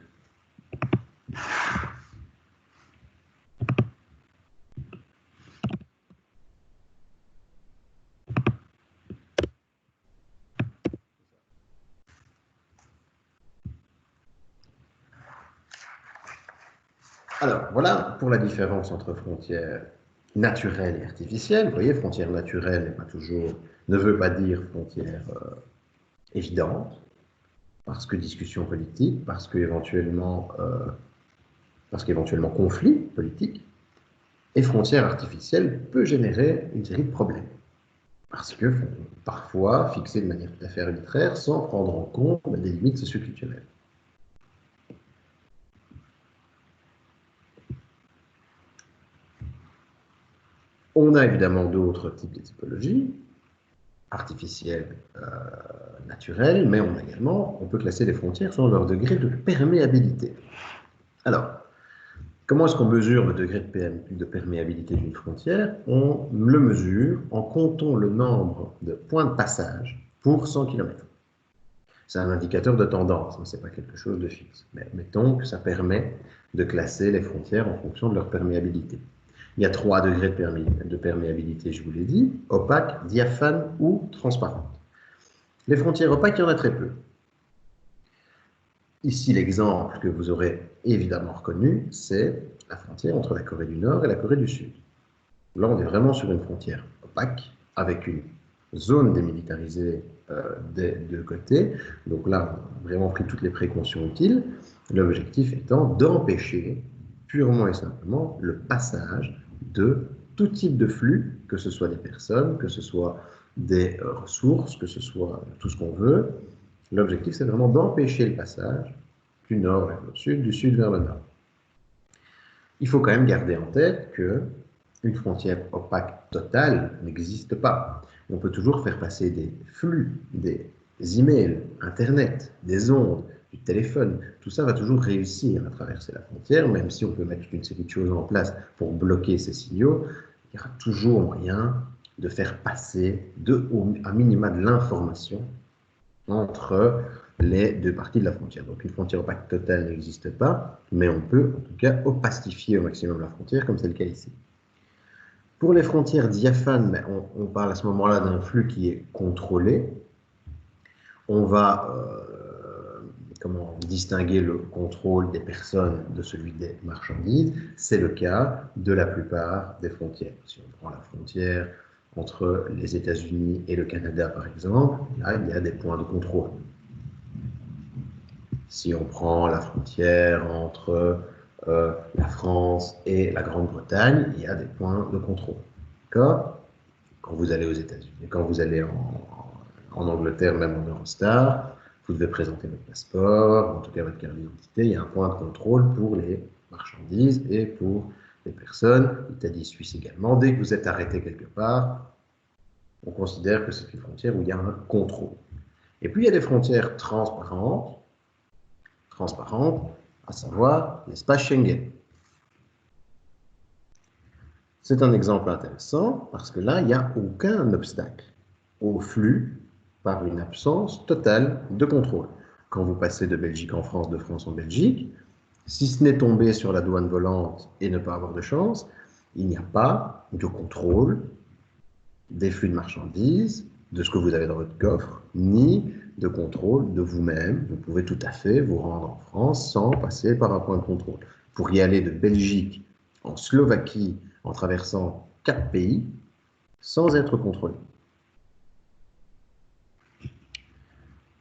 S1: Alors, voilà pour la différence entre frontières naturelles et artificielles. Vous voyez, frontière naturelle ne veut pas dire frontière évidente, parce que discussion politique, parce qu'éventuellement conflit politique. Et frontière artificielle peut générer une série de problèmes. Parce que parfois fixées de manière tout à fait arbitraire sans prendre en compte des limites socioculturelles. On a évidemment d'autres types de typologies, artificielles, naturelles, mais on peut classer les frontières selon leur degré de perméabilité. Alors, comment est-ce qu'on mesure le degré de perméabilité d'une frontière? On le mesure en comptant le nombre de points de passage pour 100 km. C'est un indicateur de tendance, mais ce n'est pas quelque chose de fixe. Mais mettons que ça permet de classer les frontières en fonction de leur perméabilité. Il y a 3 degrés de perméabilité, je vous l'ai dit, opaque, diaphane ou transparente. Les frontières opaques, il y en a très peu. Ici, l'exemple que vous aurez évidemment reconnu, c'est la frontière entre la Corée du Nord et la Corée du Sud. Là, on est vraiment sur une frontière opaque, avec une zone démilitarisée des deux côtés. Donc là, on a vraiment pris toutes les précautions utiles. L'objectif étant d'empêcher purement et simplement le passage de tout type de flux, que ce soit des personnes, que ce soit des ressources, que ce soit tout ce qu'on veut. L'objectif, c'est vraiment d'empêcher le passage du nord vers le sud, du sud vers le nord. Il faut quand même garder en tête qu'une frontière opaque totale n'existe pas. On peut toujours faire passer des flux, des emails, Internet, des ondes, du téléphone. Tout ça va toujours réussir à traverser la frontière, même si on peut mettre une série de choses en place pour bloquer ces signaux. Il y aura toujours moyen de faire passer à minima de l'information entre les deux parties de la frontière. Donc une frontière opaque totale n'existe pas, mais on peut en tout cas opacifier au maximum la frontière, comme c'est le cas ici. Pour les frontières diaphanes, on parle à ce moment-là d'un flux qui est contrôlé. On va distinguer le contrôle des personnes de celui des marchandises. C'est le cas de la plupart des frontières. Si on prend la frontière entre les États-Unis et le Canada, par exemple, là, il y a des points de contrôle. Si on prend la frontière entre la France et la Grande-Bretagne, il y a des points de contrôle. D'accord ? Quand vous allez aux États-Unis, quand vous allez en Angleterre, même en Eurostar, vous devez présenter votre passeport, en tout cas votre carte d'identité. Il y a un point de contrôle pour les marchandises et pour les personnes. Italie, Suisse également. Dès que vous êtes arrêté quelque part, on considère que c'est une frontière où il y a un contrôle. Et puis il y a des frontières transparentes, à savoir l'espace Schengen. C'est un exemple intéressant parce que là, il n'y a aucun obstacle au flux par une absence totale de contrôle. Quand vous passez de Belgique en France, de France en Belgique, si ce n'est tomber sur la douane volante et ne pas avoir de chance, il n'y a pas de contrôle des flux de marchandises, de ce que vous avez dans votre coffre, ni de contrôle de vous-même. Vous pouvez tout à fait vous rendre en France sans passer par un point de contrôle. Pour y aller de Belgique en Slovaquie en traversant 4 pays sans être contrôlé.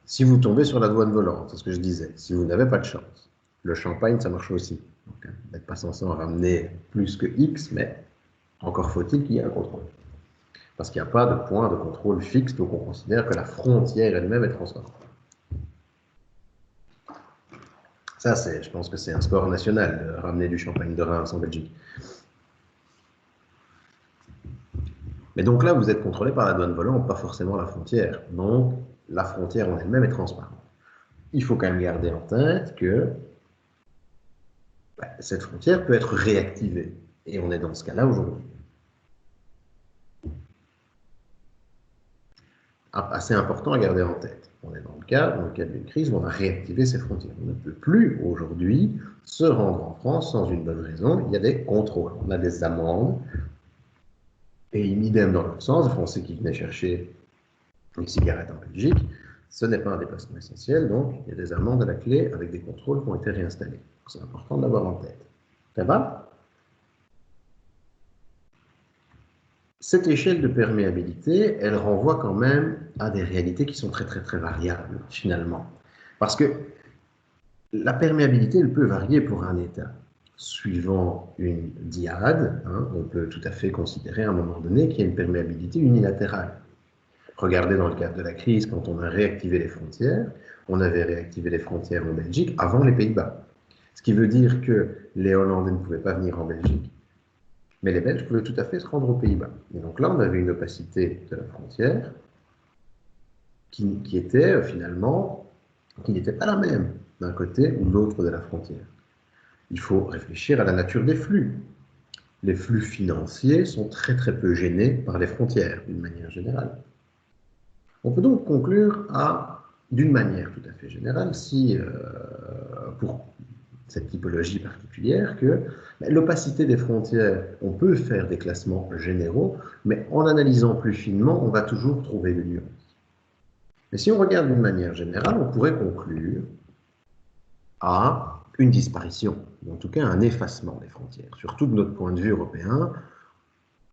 S1: Si vous tombez sur la douane volante, c'est ce que je disais, si vous n'avez pas de chance, le champagne, ça marche aussi. Donc, vous n'êtes pas censé en ramener plus que X, mais encore faut-il qu'il y ait un contrôle. Parce qu'il n'y a pas de point de contrôle fixe, donc on considère que la frontière elle-même est transparente. Ça, je pense que c'est un sport national, de ramener du champagne de Reims en Belgique. Mais donc là, vous êtes contrôlé par la douane volante, pas forcément la frontière. Donc, la frontière en elle-même est transparente. Il faut quand même garder en tête que cette frontière peut être réactivée. Et on est dans ce cas-là aujourd'hui. Assez important à garder en tête. On est dans le cas d'une crise où on va réactiver ces frontières. On ne peut plus aujourd'hui se rendre en France sans une bonne raison. Il y a des contrôles, on a des amendes. Et idem dans l'autre sens, les Français qui venaient chercher une cigarette en Belgique, ce n'est pas un déplacement essentiel, donc il y a des amendes à la clé avec des contrôles qui ont été réinstallés. C'est important de l'avoir en tête. Ça va ? Cette échelle de perméabilité, elle renvoie quand même à des réalités qui sont très variables, finalement. Parce que la perméabilité, elle peut varier pour un État. Suivant une dyade, on peut tout à fait considérer à un moment donné qu'il y a une perméabilité unilatérale. Regardez dans le cadre de la crise, quand on a réactivé les frontières, on avait réactivé les frontières en Belgique avant les Pays-Bas. Ce qui veut dire que les Hollandais ne pouvaient pas venir en Belgique, mais les Belges pouvaient tout à fait se rendre aux Pays-Bas. Et donc là, on avait une opacité de la frontière qui était finalement, qui n'était pas la même d'un côté ou de l'autre de la frontière. Il faut réfléchir à la nature des flux. Les flux financiers sont très peu gênés par les frontières, d'une manière générale. On peut donc conclure d'une manière tout à fait générale, pour cette typologie particulière, que l'opacité des frontières, on peut faire des classements généraux, mais en analysant plus finement, on va toujours trouver des nuances. Mais si on regarde d'une manière générale, on pourrait conclure à une disparition, ou en tout cas un effacement des frontières. Surtout de notre point de vue européen,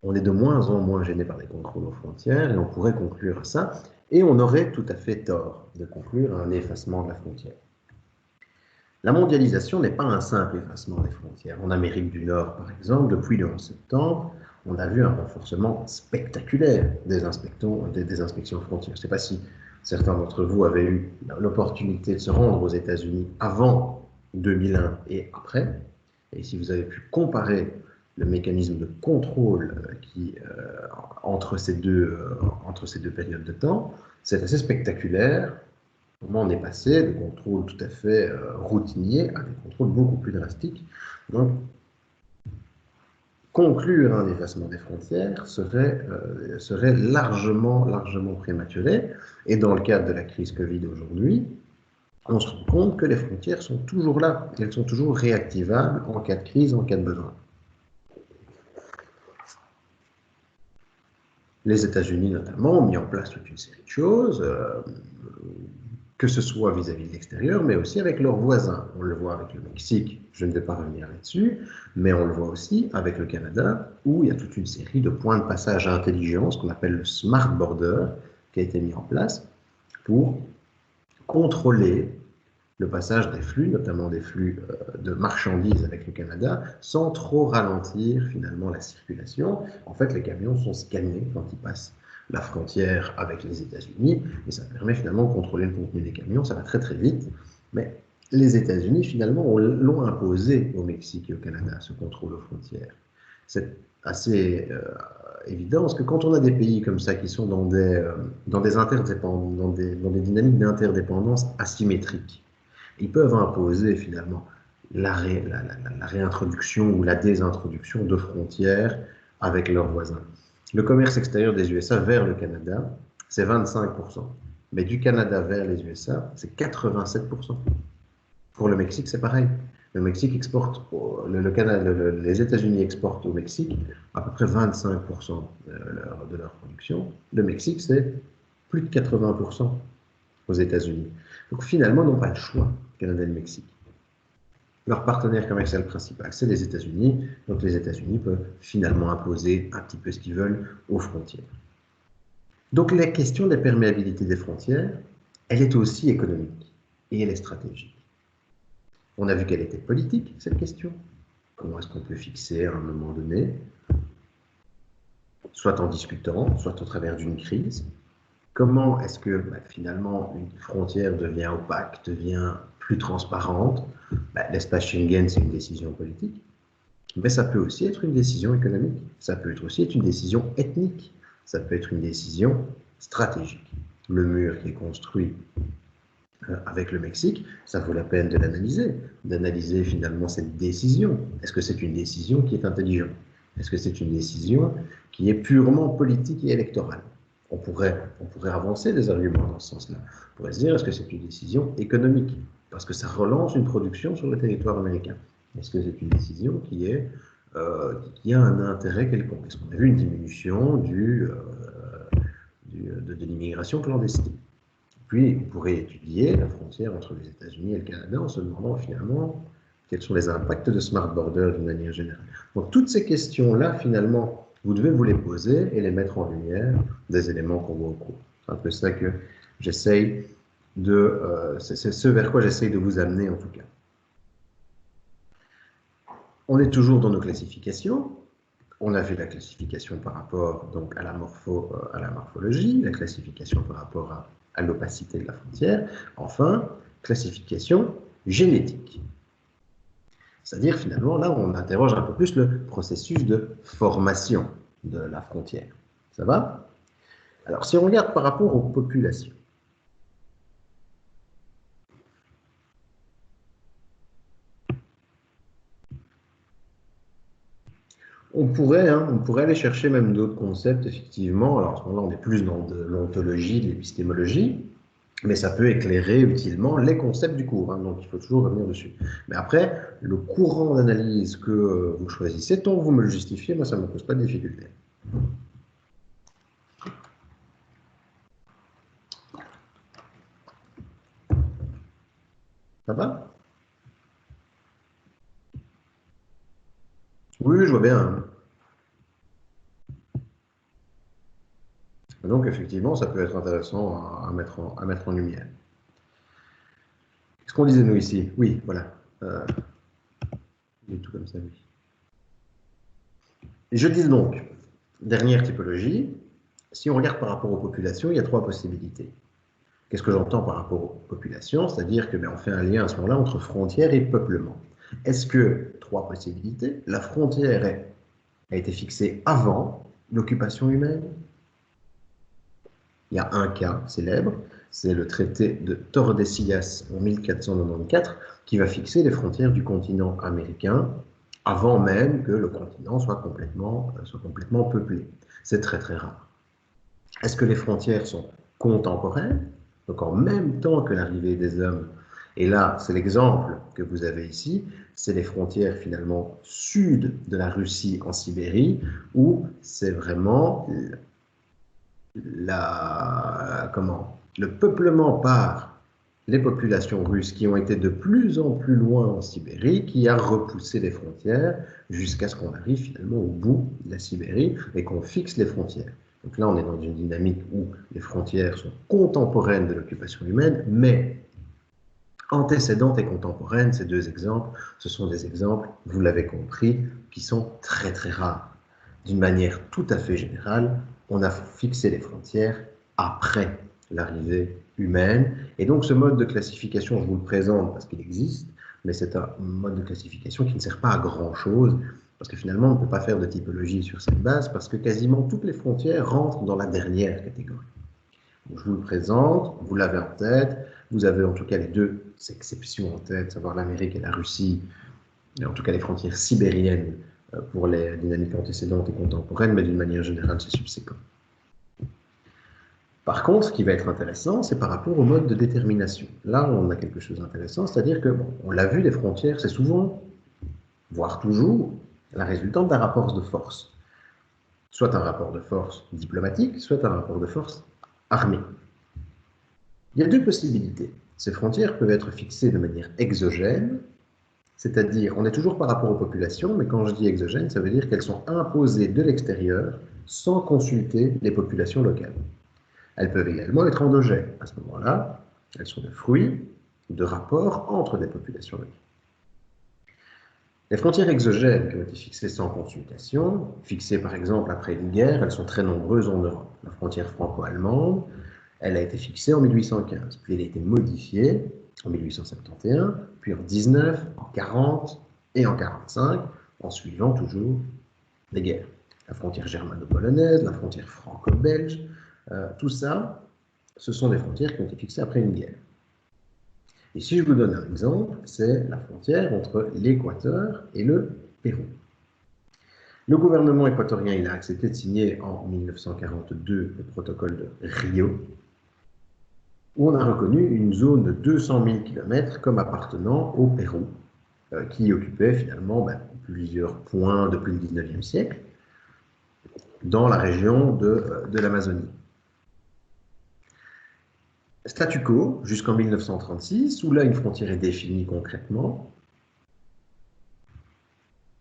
S1: on est de moins en moins gêné par les contrôles aux frontières, et on pourrait conclure à ça, et on aurait tout à fait tort de conclure à un effacement de la frontière. La mondialisation n'est pas un simple effacement des frontières. En Amérique du Nord, par exemple, depuis le 11 septembre, on a vu un renforcement spectaculaire des inspections frontières. Je ne sais pas si certains d'entre vous avaient eu l'opportunité de se rendre aux États-Unis avant 2001 et après, et si vous avez pu comparer le mécanisme de contrôle entre ces deux périodes de temps, c'est assez spectaculaire. Comment on est passé de contrôles tout à fait routiniers à des contrôles beaucoup plus drastiques. Donc, conclure un effacement des frontières serait largement prématuré. Et dans le cadre de la crise Covid aujourd'hui, on se rend compte que les frontières sont toujours là. Elles sont toujours réactivables en cas de crise, en cas de besoin. Les États-Unis, notamment, ont mis en place toute une série de choses, que ce soit vis-à-vis de l'extérieur, mais aussi avec leurs voisins. On le voit avec le Mexique, je ne vais pas revenir là-dessus, mais on le voit aussi avec le Canada, où il y a toute une série de points de passage intelligents, ce qu'on appelle le Smart Border, qui a été mis en place pour contrôler le passage des flux, notamment des flux de marchandises avec le Canada, sans trop ralentir finalement la circulation. En fait, les camions sont scannés quand ils passent la frontière avec les États-Unis, et ça permet finalement de contrôler le contenu des camions. Ça va très très vite, mais les États-Unis finalement l'ont imposé au Mexique et au Canada, ce contrôle aux frontières. C'est assez évident, parce que quand on a des pays comme ça qui sont dans des interdépendances, dans des dynamiques d'interdépendance asymétriques, ils peuvent imposer finalement la réintroduction ou la désintroduction de frontières avec leurs voisins. Le commerce extérieur des USA vers le Canada, c'est 25%. Mais du Canada vers les USA, c'est 87%. Pour le Mexique, c'est pareil. Le Mexique exporte, les États-Unis exportent au Mexique à peu près 25% de leur production. Le Mexique, c'est plus de 80% aux États-Unis. Donc finalement, ils n'ont pas le choix, Canada et le Mexique. Leur partenaire commercial principal, c'est les États-Unis. Donc les États-Unis peuvent finalement imposer un petit peu ce qu'ils veulent aux frontières. Donc la question des perméabilités des frontières, elle est aussi économique et elle est stratégique. On a vu qu'elle était politique, cette question. Comment est-ce qu'on peut fixer à un moment donné, soit en discutant, soit au travers d'une crise, comment est-ce que finalement une frontière devient opaque, devient plus transparente? L'espace Schengen, c'est une décision politique, mais ça peut aussi être une décision économique, ça peut être aussi une décision ethnique, ça peut être une décision stratégique. Le mur qui est construit avec le Mexique, ça vaut la peine de l'analyser, d'analyser finalement cette décision. Est-ce que c'est une décision qui est intelligente? Est-ce que c'est une décision qui est purement politique et électorale? On pourrait avancer des arguments dans ce sens-là. On pourrait se dire, est-ce que c'est une décision économique? Parce que ça relance une production sur le territoire américain. Est-ce que c'est une décision qui a un intérêt quelconque? Est-ce qu'on a vu une diminution de l'immigration clandestine? Puis, on pourrait étudier la frontière entre les États-Unis et le Canada en se demandant finalement quels sont les impacts de Smart Border d'une manière générale. Donc, toutes ces questions-là, finalement, vous devez vous les poser et les mettre en lumière des éléments qu'on voit au cours. C'est un peu ça que j'essaye c'est ce vers quoi j'essaye de vous amener en tout cas. On est toujours dans nos classifications. On a fait la classification par rapport donc, à la morphologie, la classification par rapport à l'opacité de la frontière. Enfin, classification génétique. C'est-à-dire, finalement, là, on interroge un peu plus le processus de formation de la frontière. Ça va? Alors, si on regarde par rapport aux populations, on pourrait aller chercher même d'autres concepts, effectivement. Alors, à ce moment-là, on est plus dans de l'ontologie, de l'épistémologie, mais ça peut éclairer utilement les concepts du cours, donc il faut toujours revenir dessus. Mais après, le courant d'analyse que vous choisissez, tant que vous me le justifiez, moi, ça ne me pose pas de difficulté. Ça va? Oui, je vois bien. Donc, effectivement, ça peut être intéressant à mettre en lumière. Qu'est-ce qu'on disait, nous, ici? Oui, voilà. Il est tout comme ça, oui. Et je dis donc, dernière typologie, si on regarde par rapport aux populations, il y a trois possibilités. Qu'est-ce que j'entends par rapport aux populations? C'est-à-dire que on fait un lien à ce moment-là entre frontières et peuplement. Est-ce que, trois possibilités, la frontière a été fixée avant l'occupation humaine? Il y a un cas célèbre, c'est le traité de Tordesillas en 1494, qui va fixer les frontières du continent américain avant même que le continent soit complètement peuplé. C'est très très rare. Est-ce que les frontières sont contemporaines, donc en même temps que l'arrivée des hommes? Et là, c'est l'exemple que vous avez ici, c'est les frontières finalement sud de la Russie en Sibérie, où c'est vraiment le peuplement par les populations russes qui ont été de plus en plus loin en Sibérie, qui a repoussé les frontières jusqu'à ce qu'on arrive finalement au bout de la Sibérie et qu'on fixe les frontières. Donc là, on est dans une dynamique où les frontières sont contemporaines de l'occupation humaine, mais antécédentes et contemporaines, ces deux exemples, ce sont des exemples, vous l'avez compris, qui sont très très rares. D'une manière tout à fait générale, on a fixé les frontières après l'arrivée humaine. Et donc ce mode de classification, je vous le présente parce qu'il existe, mais c'est un mode de classification qui ne sert pas à grand-chose, parce que finalement, on ne peut pas faire de typologie sur cette base, parce que quasiment toutes les frontières rentrent dans la dernière catégorie. Donc, je vous le présente, vous l'avez en tête, vous avez en tout cas les deux exceptions en tête, savoir l'Amérique et la Russie, et en tout cas les frontières sibériennes pour les dynamiques antécédentes et contemporaines, mais d'une manière générale, c'est subséquent. Par contre, ce qui va être intéressant, c'est par rapport au mode de détermination. Là, on a quelque chose d'intéressant, c'est-à-dire que, on l'a vu, les frontières, c'est souvent, voire toujours, la résultante d'un rapport de force. Soit un rapport de force diplomatique, soit un rapport de force armée. Il y a deux possibilités. Ces frontières peuvent être fixées de manière exogène, c'est-à-dire, on est toujours par rapport aux populations, mais quand je dis exogène, ça veut dire qu'elles sont imposées de l'extérieur sans consulter les populations locales. Elles peuvent également être endogènes. À ce moment-là, elles sont le fruit de rapports entre des populations locales. Les frontières exogènes qui ont été fixées sans consultation, fixées par exemple après une guerre, elles sont très nombreuses en Europe. La frontière franco-allemande, elle a été fixée en 1815, puis elle a été modifiée en 1871, puis en 19, en 40 et en 45, en suivant toujours les guerres. La frontière germano-polonaise, la frontière franco-belge, tout ça, ce sont des frontières qui ont été fixées après une guerre. Et si je vous donne un exemple, c'est la frontière entre l'Équateur et le Pérou. Le gouvernement équatorien, il a accepté de signer en 1942 le protocole de Rio, où on a reconnu une zone de 200 000 km comme appartenant au Pérou, qui occupait finalement plusieurs points depuis le 19e siècle dans la région de l'Amazonie. Statu quo jusqu'en 1936, où là une frontière est définie concrètement,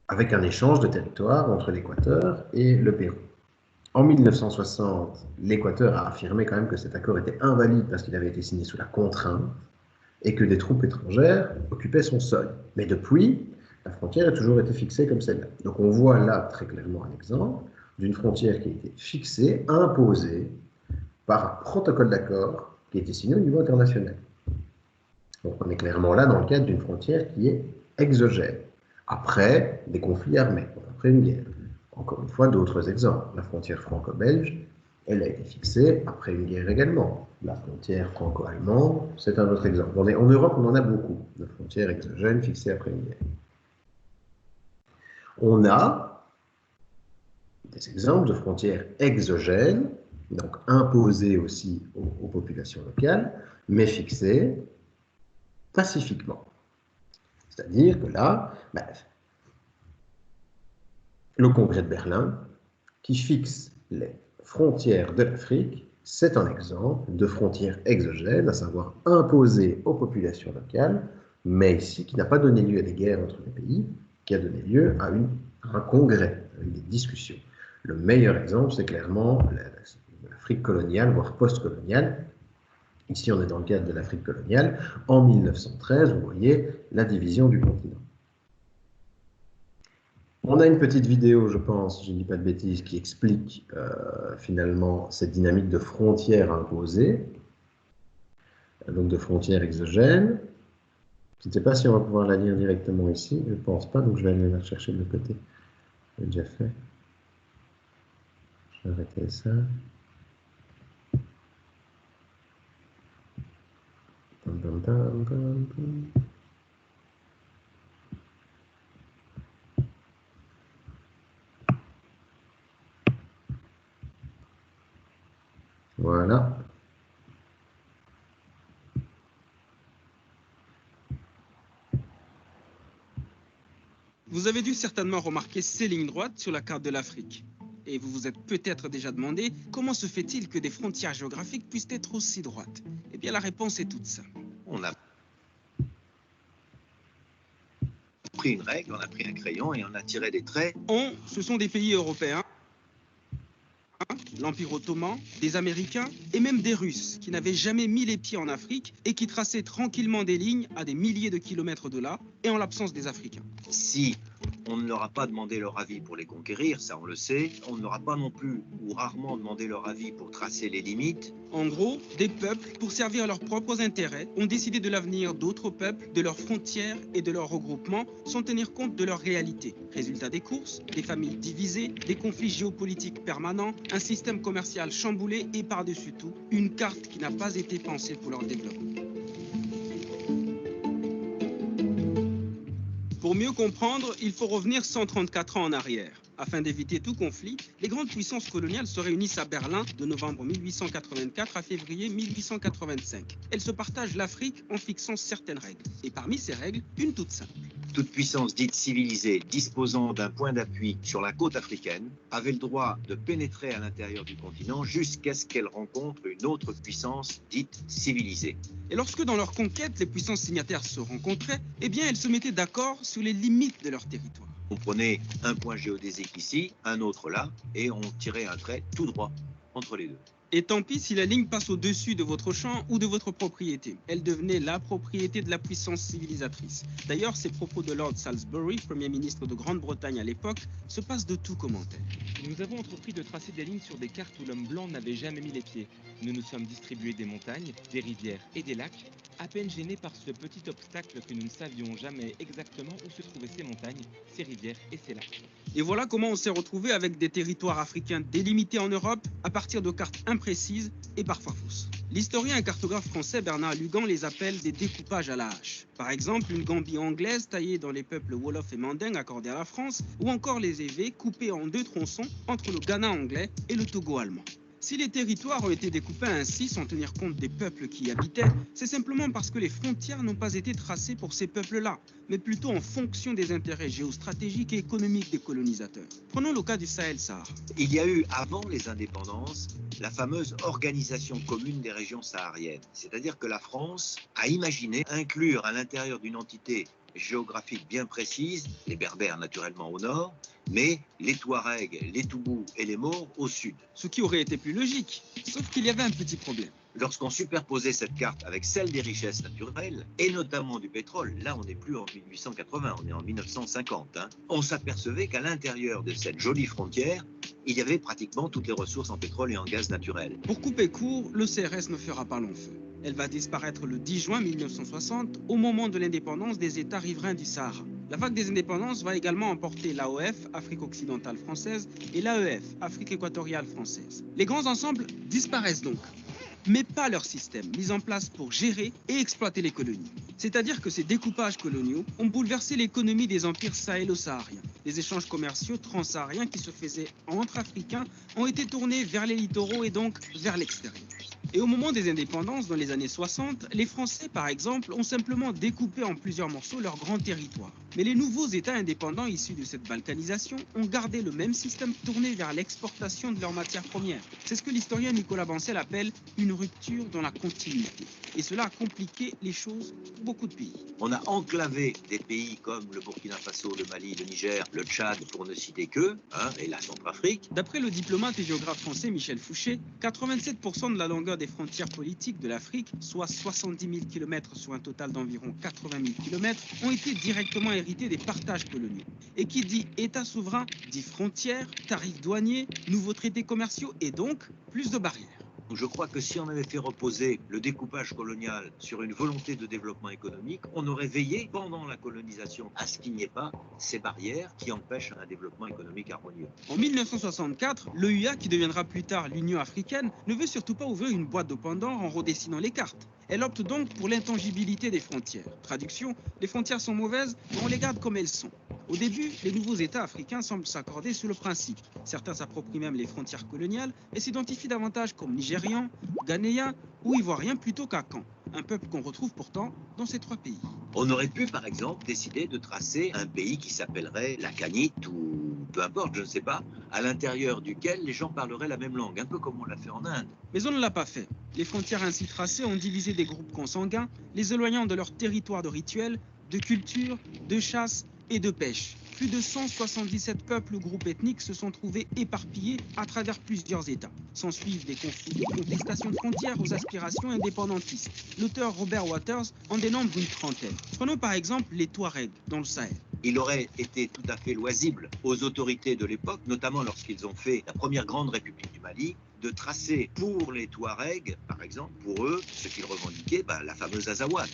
S1: avec un échange de territoire entre l'Équateur et le Pérou. En 1960, l'Équateur a affirmé quand même que cet accord était invalide parce qu'il avait été signé sous la contrainte et que des troupes étrangères occupaient son sol. Mais depuis, la frontière a toujours été fixée comme celle-là. Donc on voit là très clairement un exemple d'une frontière qui a été fixée, imposée par un protocole d'accord qui a été signé au niveau international. Donc on est clairement là dans le cadre d'une frontière qui est exogène, après des conflits armés, après une guerre. Encore une fois, d'autres exemples. La frontière franco-belge, elle a été fixée après une guerre également. La frontière franco-allemande, c'est un autre exemple. En Europe, on en a beaucoup de frontières exogènes fixées après une guerre. On a des exemples de frontières exogènes, donc imposées aussi aux populations locales, mais fixées pacifiquement. C'est-à-dire que là, le Congrès de Berlin, qui fixe les frontières de l'Afrique, c'est un exemple de frontière exogène, à savoir imposée aux populations locales, mais ici qui n'a pas donné lieu à des guerres entre les pays, qui a donné lieu à un congrès, avec des discussions. Le meilleur exemple, c'est clairement l'Afrique coloniale, voire post-coloniale. Ici, on est dans le cadre de l'Afrique coloniale. En 1913, vous voyez la division du continent. On a une petite vidéo, je pense, je ne dis pas de bêtises, qui explique finalement cette dynamique de frontières imposées. donc de frontières exogènes. Je ne sais pas si on va pouvoir la lire directement ici, je ne pense pas, donc je vais aller la chercher de l'autre côté. J'ai déjà fait. Je vais arrêter ça. Dum, dum, dum, dum, dum. Voilà.
S2: Vous avez dû certainement remarquer ces lignes droites sur la carte de l'Afrique. Et vous vous êtes peut-être déjà demandé comment se fait-il que des frontières géographiques puissent être aussi droites? Eh bien, la réponse est toute simple.
S3: On a pris une règle, on a pris un crayon et on a tiré des traits.
S2: Ce sont des pays européens, l'Empire ottoman, des Américains et même des Russes qui n'avaient jamais mis les pieds en Afrique et qui traçaient tranquillement des lignes à des milliers de kilomètres de là et en l'absence des Africains.
S3: Si on ne leur a pas demandé leur avis pour les conquérir, ça on le sait, on ne leur a pas non plus ou rarement demandé leur avis pour tracer les limites.
S2: En gros, des peuples, pour servir leurs propres intérêts, ont décidé de l'avenir d'autres peuples, de leurs frontières et de leurs regroupements, sans tenir compte de leur réalité. Résultat des courses, des familles divisées, des conflits géopolitiques permanents, un système commercial chamboulé et par-dessus tout, une carte qui n'a pas été pensée pour leur développement. Pour mieux comprendre, il faut revenir 134 ans en arrière. Afin d'éviter tout conflit, les grandes puissances coloniales se réunissent à Berlin de novembre 1884 à février 1885. Elles se partagent l'Afrique en fixant certaines règles. Et parmi ces règles, une toute simple.
S3: Toute puissance dite civilisée disposant d'un point d'appui sur la côte africaine avait le droit de pénétrer à l'intérieur du continent jusqu'à ce qu'elle rencontre une autre puissance dite civilisée.
S2: Et lorsque dans leur conquête, les puissances signataires se rencontraient, eh bien elles se mettaient d'accord sur les limites de leur territoire.
S3: On prenait un point géodésique ici, un autre là, et on tirait un trait tout droit entre les deux.
S2: Et tant pis si la ligne passe au-dessus de votre champ ou de votre propriété. Elle devenait la propriété de la puissance civilisatrice. D'ailleurs, ces propos de Lord Salisbury, Premier ministre de Grande-Bretagne à l'époque, se passent de tout commentaire.
S4: Nous avons entrepris de tracer des lignes sur des cartes où l'homme blanc n'avait jamais mis les pieds. Nous nous sommes distribués des montagnes, des rivières et des lacs, à peine gênés par ce petit obstacle que nous ne savions jamais exactement où se trouvaient ces montagnes, ces rivières et ces lacs.
S2: Et voilà comment on s'est retrouvé avec des territoires africains délimités en Europe à partir de cartes imprécises et parfois fausses. L'historien et cartographe français Bernard Lugan les appelle des découpages à la hache. Par exemple, une Gambie anglaise taillée dans les peuples Wolof et Manding accordés à la France, ou encore les évés coupés en deux tronçons entre le Ghana anglais et le Togo allemand. Si les territoires ont été découpés ainsi sans tenir compte des peuples qui y habitaient, c'est simplement parce que les frontières n'ont pas été tracées pour ces peuples-là, mais plutôt en fonction des intérêts géostratégiques et économiques des colonisateurs. Prenons le cas du Sahel-Sahara.
S3: Il y a eu, avant les indépendances, la fameuse organisation commune des régions sahariennes. C'est-à-dire que la France a imaginé inclure à l'intérieur d'une entité géographique bien précise, les Berbères naturellement au nord, mais les Touaregs, les Toubous et les Maures au sud.
S2: Ce qui aurait été plus logique, sauf qu'il y avait un petit problème.
S3: Lorsqu'on superposait cette carte avec celle des richesses naturelles, et notamment du pétrole, là on n'est plus en 1880, on est en 1950, on s'apercevait qu'à l'intérieur de cette jolie frontière, il y avait pratiquement toutes les ressources en pétrole et en gaz naturel.
S2: Pour couper court, le CRS ne fera pas long feu. Elle va disparaître le 10 juin 1960, au moment de l'indépendance des États riverains du Sahara. La vague des indépendances va également emporter l'AOF, Afrique occidentale française, et l'AEF, Afrique équatoriale française. Les grands ensembles disparaissent donc, mais pas leur système, mis en place pour gérer et exploiter les colonies. C'est-à-dire que ces découpages coloniaux ont bouleversé l'économie des empires sahélo-sahariens. Les échanges commerciaux transsahariens qui se faisaient entre Africains ont été tournés vers les littoraux et donc vers l'extérieur. Et au moment des indépendances, dans les années 60, les Français, par exemple, ont simplement découpé en plusieurs morceaux leur grand territoire. Mais les nouveaux États indépendants issus de cette balkanisation ont gardé le même système tourné vers l'exportation de leurs matières premières. C'est ce que l'historien Nicolas Bancel appelle une rupture dans la continuité. Et cela a compliqué les choses pour beaucoup de pays.
S3: On a enclavé des pays comme le Burkina Faso, le Mali, le Niger, le Tchad, pour ne citer qu'eux, et la Centrafrique.
S2: D'après le diplomate et géographe français Michel Fouché, 87% de la longueur des frontières politiques de l'Afrique, soit 70 000 km sur un total d'environ 80 000 km, ont été directement hérités des partages coloniaux. Et qui dit État souverain, dit frontières, tarifs douaniers, nouveaux traités commerciaux et donc plus de barrières.
S3: Donc je crois que si on avait fait reposer le découpage colonial sur une volonté de développement économique, on aurait veillé pendant la colonisation à ce qu'il n'y ait pas ces barrières qui empêchent un développement économique harmonieux.
S2: En 1964, l'OUA, qui deviendra plus tard l'Union africaine, ne veut surtout pas ouvrir une boîte de Pandore en redessinant les cartes. Elle opte donc pour l'intangibilité des frontières. Traduction, les frontières sont mauvaises, mais on les garde comme elles sont. Au début, les nouveaux États africains semblent s'accorder sur le principe. Certains s'approprient même les frontières coloniales et s'identifient davantage comme Nigérians, Ghanéens ou Ivoiriens plutôt qu'Akan, un peuple qu'on retrouve pourtant dans ces trois pays.
S3: On aurait pu, par exemple, décider de tracer un pays qui s'appellerait la Canite ou peu importe, je ne sais pas, à l'intérieur duquel les gens parleraient la même langue, un peu comme on l'a fait en Inde.
S2: Mais on ne l'a pas fait. Les frontières ainsi tracées ont divisé des groupes consanguins, les éloignant de leur territoire de rituels, de culture, de chasse et de pêche. Plus de 177 peuples ou groupes ethniques se sont trouvés éparpillés à travers plusieurs États. S'ensuivent des conflits, des contestations de frontières aux aspirations indépendantistes. L'auteur Robert Waters en dénombre une trentaine. Prenons par exemple les Touaregs dans le Sahel.
S3: Il aurait été tout à fait loisible aux autorités de l'époque, notamment lorsqu'ils ont fait la première grande république du Mali, de tracer pour les Touaregs, par exemple, pour eux, ce qu'ils revendiquaient, la fameuse Azawad.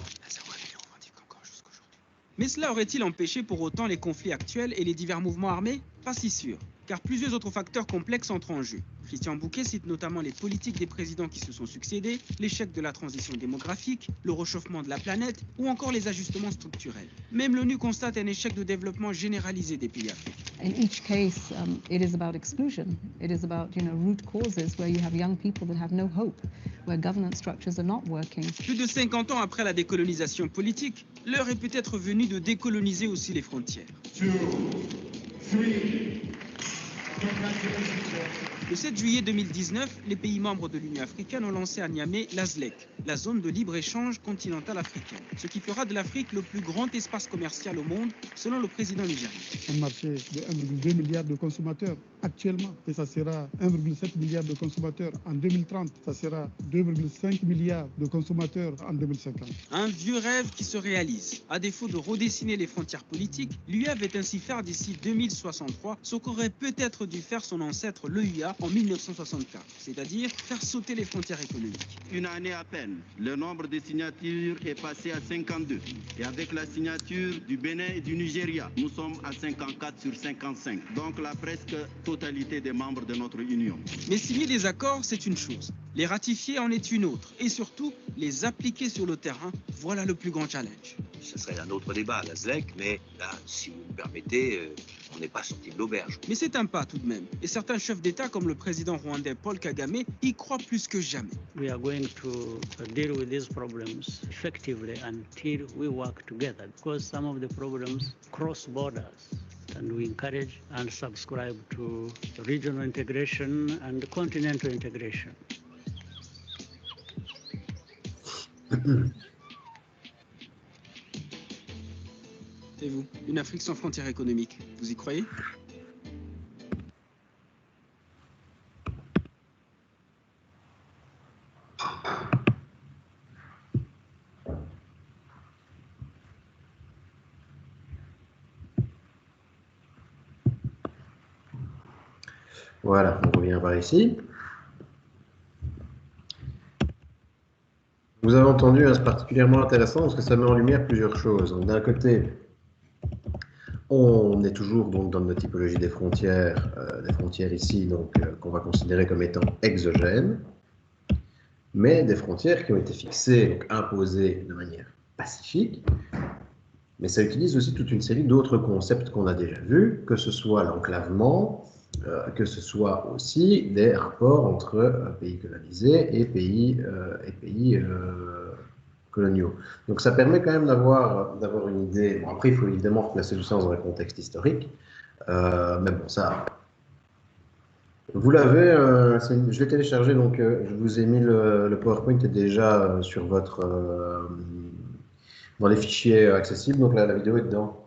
S2: Mais cela aurait-il empêché pour autant les conflits actuels et les divers mouvements armés? Pas si sûr, car plusieurs autres facteurs complexes entrent en jeu. Christian Bouquet cite notamment les politiques des présidents qui se sont succédés, l'échec de la transition démographique, le réchauffement de la planète ou encore les ajustements structurels. Même l'ONU constate un échec de développement généralisé des pays africains.
S5: In each case, it is about exclusion. It is about, root causes where you have young people that have no hope, where governance structures are not working.
S2: Plus de 50 ans après la décolonisation politique, l'heure est peut-être venue de décoloniser aussi les frontières.
S6: 2, 3.
S2: Le 7 juillet 2019, les pays membres de l'Union africaine ont lancé à Niamey la ZLEC, la zone de libre-échange continentale africaine, ce qui fera de l'Afrique le plus grand espace commercial au monde, selon le président nigérien.
S6: Un marché de 1,2 milliard de consommateurs actuellement, et ça sera 1,7 milliard de consommateurs en 2030, ça sera 2,5 milliards de consommateurs en 2050.
S2: Un vieux rêve qui se réalise. À défaut de redessiner les frontières politiques, l'UA veut ainsi faire d'ici 2063 ce qu'aurait peut-être dû faire son ancêtre l'EUA en 1964, c'est-à-dire faire sauter les frontières économiques.
S7: Une année à peine, le nombre de signatures est passé à 52. Et avec la signature du Bénin et du Nigeria, nous sommes à 54 sur 55. Donc la presque totalité des membres de notre union.
S2: Mais signer des accords, c'est une chose. Les ratifier en est une autre. Et surtout, les appliquer sur le terrain, voilà le plus grand challenge.
S3: Ce serait un autre débat, la ZLEC, mais là, si vous me permettez, on n'est pas sorti de l'auberge.
S2: Mais c'est un pas tout de même. Et certains chefs d'État, comme le président rwandais Paul Kagame, y croient plus que jamais.
S8: We are going to deal with these problems effectively until we work together, because some of the problems cross borders. And we encourage and subscribe to regional integration and continental integration.
S2: Et vous, une Afrique sans frontières économiques, vous y croyez?
S1: Voilà, on revient par ici. Vous avez entendu, c'est particulièrement intéressant parce que ça met en lumière plusieurs choses. D'un côté, on est toujours donc dans notre typologie des frontières ici, donc qu'on va considérer comme étant exogènes, mais des frontières qui ont été fixées, donc imposées de manière pacifique. Mais ça utilise aussi toute une série d'autres concepts qu'on a déjà vus, que ce soit l'enclavement, que ce soit aussi des rapports entre pays colonisés et pays coloniaux. Donc ça permet quand même d'avoir une idée. Bon, après, il faut évidemment replacer le sens dans un contexte historique, mais bon, ça... Vous l'avez, je l'ai téléchargé, donc je vous ai mis le PowerPoint est déjà sur votre... dans les fichiers accessibles, donc là, la vidéo est dedans.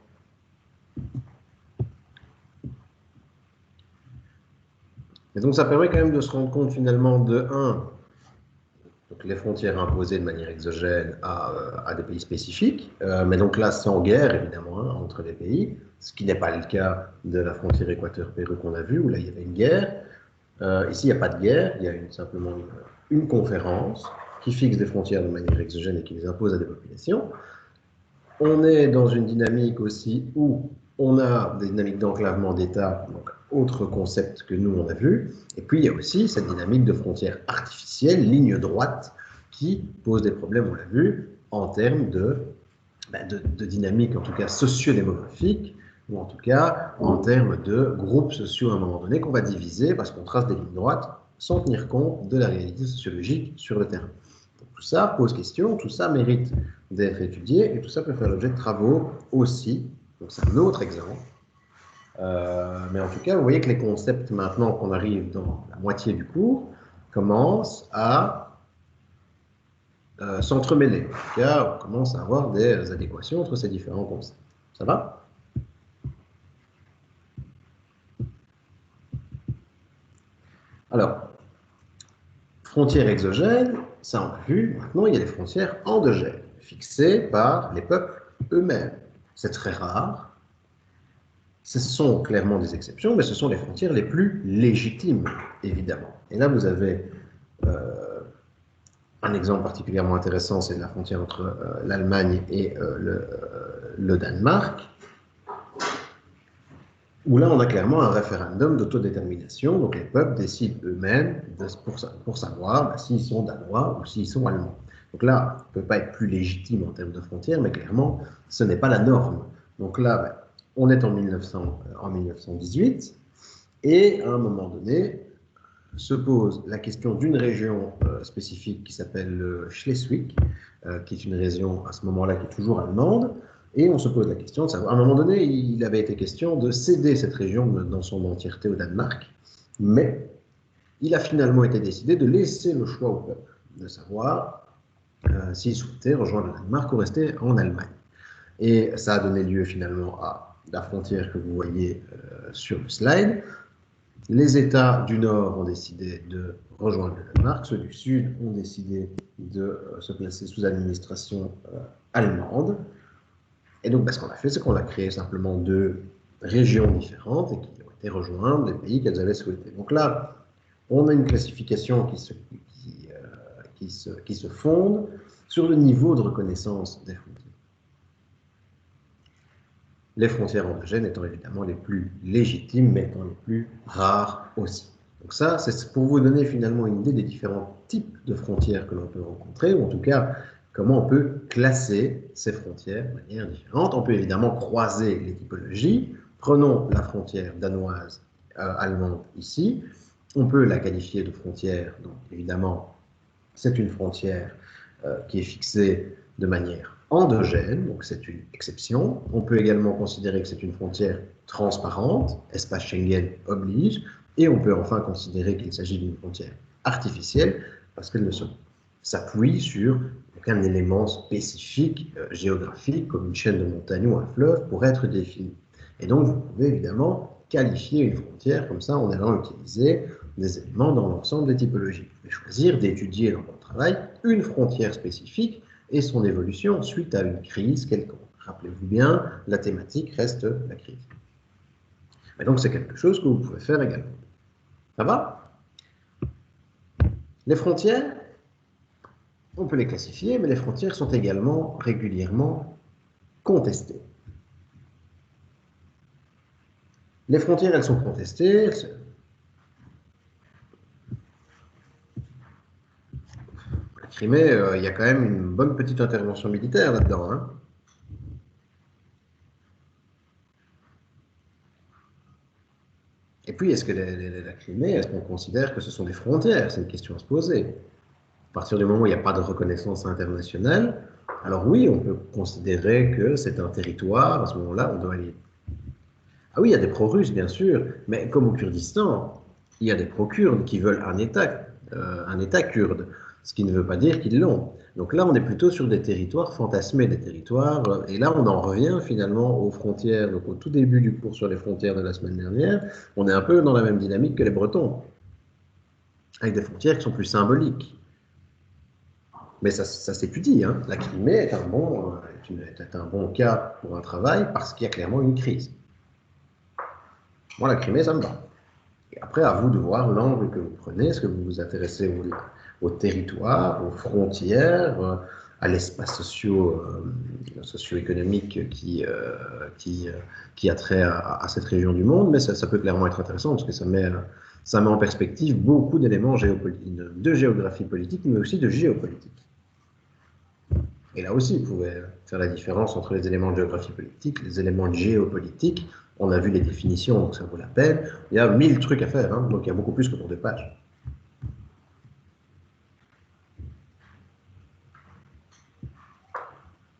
S1: Et donc ça permet quand même de se rendre compte finalement de donc les frontières imposées de manière exogène à des pays spécifiques, mais donc là sans guerre évidemment entre les pays, ce qui n'est pas le cas de la frontière Équateur-Pérou qu'on a vue, où là il y avait une guerre. Ici il n'y a pas de guerre, il y a simplement une conférence qui fixe des frontières de manière exogène et qui les impose à des populations. On est dans une dynamique aussi où on a des dynamiques d'enclavement d'État, donc autre concept que nous on a vu, et puis il y a aussi cette dynamique de frontières artificielles, ligne droite, qui pose des problèmes, on l'a vu, en termes de dynamique, en tout cas socio-démographique, ou en tout cas en termes de groupes sociaux à un moment donné qu'on va diviser parce qu'on trace des lignes droites sans tenir compte de la réalité sociologique sur le terrain. Donc, tout ça pose question, tout ça mérite d'être étudié et tout ça peut faire l'objet de travaux aussi. Donc c'est un autre exemple. Mais en tout cas, vous voyez que les concepts, maintenant qu'on arrive dans la moitié du cours, commencent à s'entremêler. En tout cas, on commence à avoir des adéquations entre ces différents concepts. Ça va ? Alors, frontières exogènes, ça on a vu. Maintenant, il y a les frontières endogènes, fixées par les peuples eux-mêmes. C'est très rare. Ce sont clairement des exceptions, mais ce sont les frontières les plus légitimes, évidemment. Et là, vous avez un exemple particulièrement intéressant, c'est la frontière entre l'Allemagne et le Danemark, où là, on a clairement un référendum d'autodétermination, donc les peuples décident eux-mêmes pour savoir s'ils sont danois ou s'ils sont allemands. Donc là, on ne peut pas être plus légitime en termes de frontières, mais clairement, ce n'est pas la norme. Donc là, on est en 1918, et à un moment donné, se pose la question d'une région spécifique qui s'appelle le Schleswig, qui est une région à ce moment-là qui est toujours allemande, et on se pose la question de savoir, à un moment donné, il avait été question de céder cette région dans son entièreté au Danemark, mais il a finalement été décidé de laisser le choix au peuple, de savoir s'il souhaitait rejoindre le Danemark ou rester en Allemagne. Et ça a donné lieu finalement à la frontière que vous voyez sur le slide. Les États du Nord ont décidé de rejoindre le Danemark, ceux du Sud ont décidé de se placer sous administration allemande. Et donc, ce qu'on a fait, c'est qu'on a créé simplement deux régions différentes et qui ont été rejointes des pays qu'elles avaient souhaité. Donc là, on a une classification qui se fonde sur le niveau de reconnaissance des frontières. Les frontières endogènes étant évidemment les plus légitimes, mais étant les plus rares aussi. Donc ça, c'est pour vous donner finalement une idée des différents types de frontières que l'on peut rencontrer, ou en tout cas, comment on peut classer ces frontières de manière différente. On peut évidemment croiser les typologies. Prenons la frontière danoise, allemande ici. On peut la qualifier de frontière, donc évidemment, c'est une frontière qui est fixée de manière endogène, donc c'est une exception. On peut également considérer que c'est une frontière transparente, espace Schengen oblige, et on peut enfin considérer qu'il s'agit d'une frontière artificielle, parce qu'elle ne s'appuie sur aucun élément spécifique géographique, comme une chaîne de montagnes ou un fleuve, pour être définie. Et donc, vous pouvez évidemment qualifier une frontière comme ça en allant utiliser des éléments dans l'ensemble des typologies. Vous pouvez choisir d'étudier dans votre travail une frontière spécifique et son évolution suite à une crise quelconque. Rappelez-vous bien, la thématique reste la crise. Et donc, c'est quelque chose que vous pouvez faire également. Ça va? Les frontières, on peut les classifier, mais les frontières sont également régulièrement contestées. Les frontières, elles sont contestées. La Crimée, il y a quand même une bonne petite intervention militaire là-dedans, hein. Et puis, est-ce que la Crimée, est-ce qu'on considère que ce sont des frontières? C'est une question à se poser. À partir du moment où il n'y a pas de reconnaissance internationale, alors oui, on peut considérer que c'est un territoire. À ce moment-là, on doit aller. Ah oui, il y a des pro-russes, bien sûr, mais comme au Kurdistan, il y a des pro-kurdes qui veulent un État kurde, ce qui ne veut pas dire qu'ils l'ont. Donc là, on est plutôt sur des territoires fantasmés, des territoires, et là, on en revient finalement aux frontières, donc au tout début du cours sur les frontières de la semaine dernière, on est un peu dans la même dynamique que les Bretons, avec des frontières qui sont plus symboliques. Mais ça s'étudie, hein. La Crimée est un bon cas pour un travail parce qu'il y a clairement une crise. Moi, la Crimée, ça me va. Et après, à vous de voir l'angle que vous prenez. Est-ce que vous vous intéressez au territoire, aux frontières, à l'espace socio-économique qui a trait à cette région du monde, mais ça peut clairement être intéressant parce que ça met en perspective beaucoup d'éléments de géographie politique, mais aussi de géopolitique. Et là aussi, vous pouvez faire la différence entre les éléments de géographie politique, les éléments de géopolitique. On a vu les définitions, donc ça vaut la peine. Il y a 1000 trucs à faire, hein, donc il y a beaucoup plus que pour 2 pages.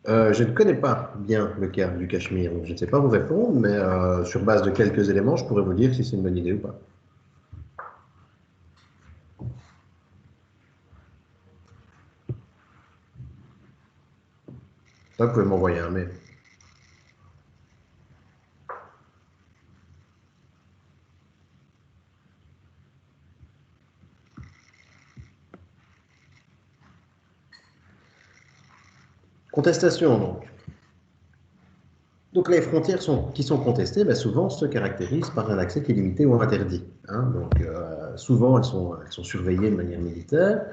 S1: Je ne connais pas bien le cas du Cachemire, donc je ne sais pas vous répondre, mais sur base de quelques éléments, je pourrais vous dire si c'est une bonne idée ou pas. Ça, vous pouvez m'envoyer un mail. Contestation, donc. Donc les frontières qui sont contestées, ben, souvent se caractérisent par un accès qui est limité ou interdit. Hein. Donc souvent elles sont surveillées de manière militaire.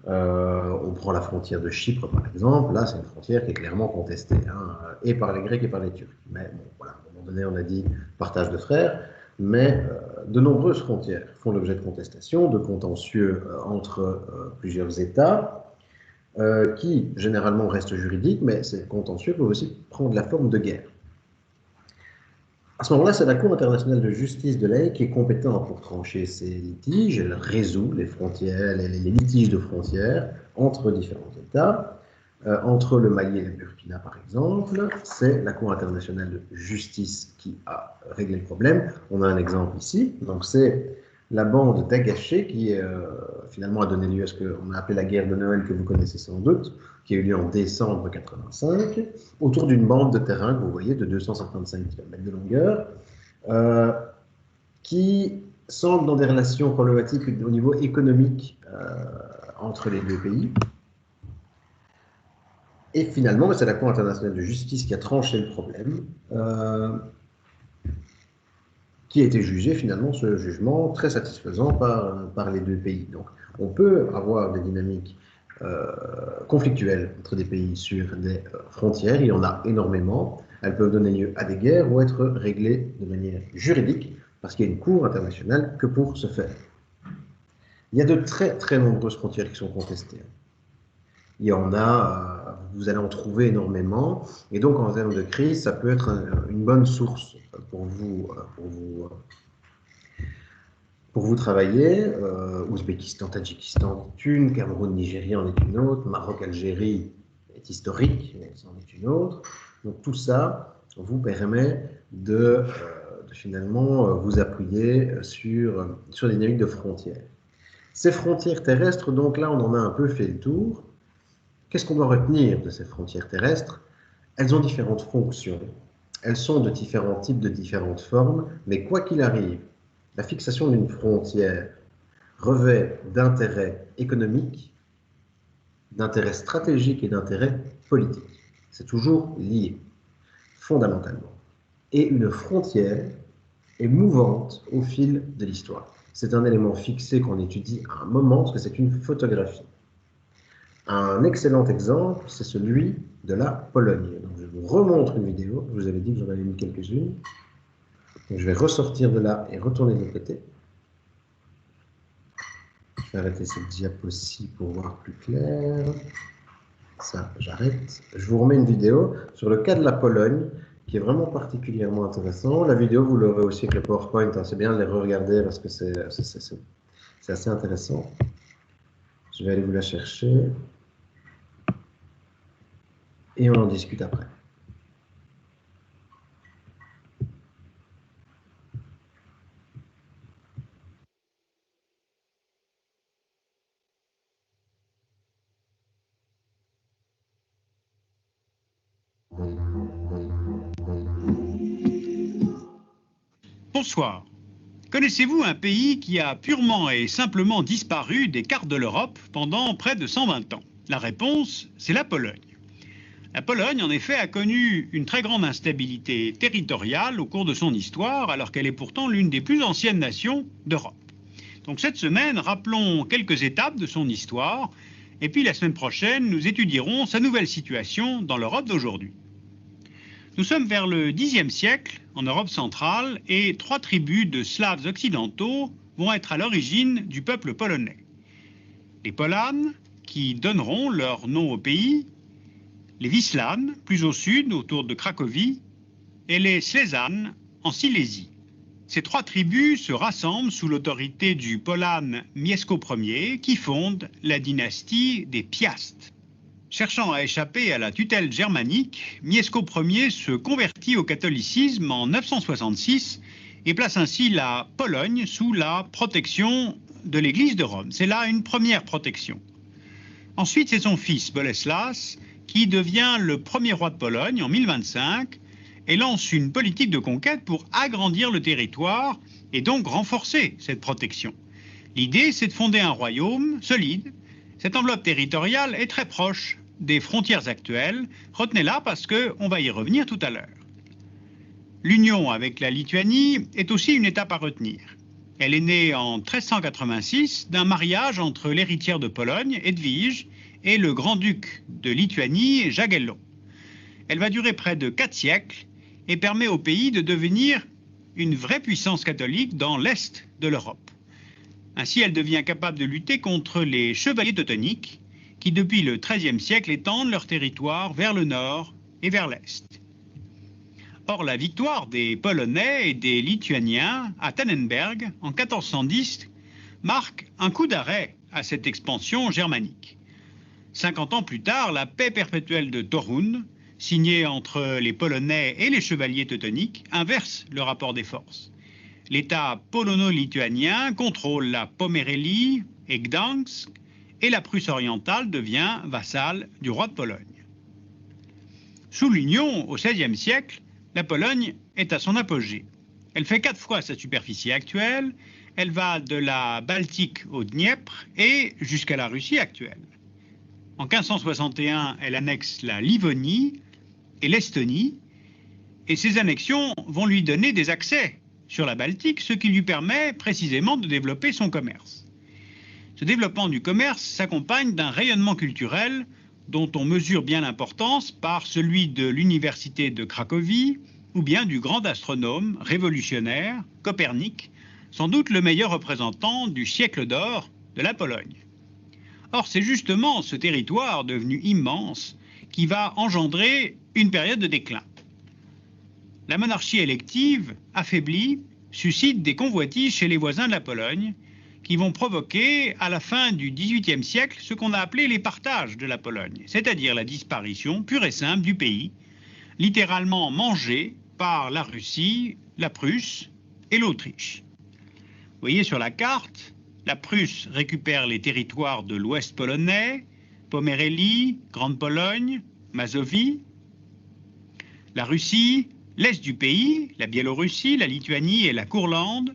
S1: On prend la frontière de Chypre par exemple, là c'est une frontière qui est clairement contestée, hein, et par les Grecs et par les Turcs. Mais bon, voilà, à un moment donné on a dit partage de frères, mais de nombreuses frontières font l'objet de contestations, de contentieux entre plusieurs États, qui généralement restent juridiques, mais ces contentieux peuvent aussi prendre la forme de guerre. À ce moment-là, c'est la Cour internationale de justice de l'Haye qui est compétente pour trancher ces litiges. Elle résout les frontières, les litiges de frontières entre différents États. Entre le Mali et le Burkina, par exemple, c'est la Cour internationale de justice qui a réglé le problème. On a un exemple ici. Donc, c'est la bande d'Agaché qui finalement a donné lieu à ce qu'on a appelé la guerre de Noël, que vous connaissez sans doute, qui a eu lieu en décembre 85, autour d'une bande de terrain que vous voyez de 255 km de longueur, qui semble dans des relations problématiques au niveau économique entre les deux pays. Et finalement, c'est la Cour internationale de justice qui a tranché le problème, qui a été jugé finalement, ce jugement très satisfaisant par les deux pays. Donc on peut avoir des dynamiques conflictuelles entre des pays sur des frontières, il y en a énormément, elles peuvent donner lieu à des guerres ou être réglées de manière juridique, parce qu'il y a une cour internationale que pour ce faire. Il y a de très très nombreuses frontières qui sont contestées. Il y en a, vous allez en trouver énormément, et donc en termes de crise, ça peut être une bonne source pour vous travailler. Ouzbékistan, Tadjikistan est une, Cameroun, Nigeria en est une autre, Maroc, Algérie est historique, mais c'en est une autre. Donc tout ça vous permet de finalement vous appuyer sur des dynamiques de frontières. Ces frontières terrestres, donc là on en a un peu fait le tour. Qu'est-ce qu'on doit retenir de ces frontières terrestres? Elles ont différentes fonctions. Elles sont de différents types, de différentes formes, mais quoi qu'il arrive, la fixation d'une frontière revêt d'intérêts économiques, d'intérêts stratégiques et d'intérêts politiques. C'est toujours lié, fondamentalement. Et une frontière est mouvante au fil de l'histoire. C'est un élément fixé qu'on étudie à un moment, parce que c'est une photographie. Un excellent exemple, c'est celui de la Pologne. Donc, je vous remontre une vidéo. Je vous avais dit que j'en avais mis quelques-unes. Je vais ressortir de là et retourner de l'autre côté. Je vais arrêter cette diapo-ci pour voir plus clair. Ça, j'arrête. Je vous remets une vidéo sur le cas de la Pologne, qui est vraiment particulièrement intéressant. La vidéo, vous l'aurez aussi avec le PowerPoint. Hein. C'est bien de les re-regarder parce que c'est assez intéressant. Je vais aller vous la chercher. Et on en discute après.
S9: Bonsoir. Connaissez-vous un pays qui a purement et simplement disparu des cartes de l'Europe pendant près de 120 ans? La réponse, c'est la Pologne. La Pologne, en effet, a connu une très grande instabilité territoriale au cours de son histoire, alors qu'elle est pourtant l'une des plus anciennes nations d'Europe. Donc cette semaine, rappelons quelques étapes de son histoire, et puis la semaine prochaine, nous étudierons sa nouvelle situation dans l'Europe d'aujourd'hui. Nous sommes vers le Xe siècle, en Europe centrale, et 3 tribus de Slaves occidentaux vont être à l'origine du peuple polonais. Les Polanes, qui donneront leur nom au pays, les Wislanes, plus au sud, autour de Cracovie, et les Slezane, en Silésie. Ces 3 tribus se rassemblent sous l'autorité du Polane Mieszko Ier, qui fonde la dynastie des Piast. Cherchant à échapper à la tutelle germanique, Mieszko Ier se convertit au catholicisme en 966 et place ainsi la Pologne sous la protection de l'Église de Rome. C'est là une première protection. Ensuite, c'est son fils Boleslas qui devient le premier roi de Pologne en 1025 et lance une politique de conquête pour agrandir le territoire et donc renforcer cette protection. L'idée, c'est de fonder un royaume solide. Cette enveloppe territoriale est très proche des frontières actuelles. Retenez-la parce qu'on va y revenir tout à l'heure. L'union avec la Lituanie est aussi une étape à retenir. Elle est née en 1386 d'un mariage entre l'héritière de Pologne, Edwige, et le grand-duc de Lituanie, Jagiello. Elle va durer près de 4 siècles et permet au pays de devenir une vraie puissance catholique dans l'Est de l'Europe. Ainsi, elle devient capable de lutter contre les chevaliers teutoniques qui, depuis le XIIIe siècle, étendent leur territoire vers le nord et vers l'Est. Or, la victoire des Polonais et des Lituaniens à Tannenberg en 1410 marque un coup d'arrêt à cette expansion germanique. 50 ans plus tard, la paix perpétuelle de Torun, signée entre les Polonais et les chevaliers teutoniques, inverse le rapport des forces. L'État polono-lituanien contrôle la Pomérélie et Gdansk, et la Prusse orientale devient vassale du roi de Pologne. Sous l'Union, au XVIe siècle, la Pologne est à son apogée. Elle fait 4 fois sa superficie actuelle, elle va de la Baltique au Dniepr et jusqu'à la Russie actuelle. En 1561, elle annexe la Livonie et l'Estonie, et ces annexions vont lui donner des accès sur la Baltique, ce qui lui permet précisément de développer son commerce. Ce développement du commerce s'accompagne d'un rayonnement culturel dont on mesure bien l'importance par celui de l'université de Cracovie ou bien du grand astronome révolutionnaire Copernic, sans doute le meilleur représentant du siècle d'or de la Pologne. Or, c'est justement ce territoire devenu immense qui va engendrer une période de déclin. La monarchie élective, affaiblie, suscite des convoitises chez les voisins de la Pologne qui vont provoquer, à la fin du XVIIIe siècle, ce qu'on a appelé les partages de la Pologne, c'est-à-dire la disparition pure et simple du pays, littéralement mangé par la Russie, la Prusse et l'Autriche. Vous voyez sur la carte, la Prusse récupère les territoires de l'ouest polonais, Pomérélie, Grande-Pologne, Mazovie. La Russie, l'est du pays, la Biélorussie, la Lituanie et la Courlande.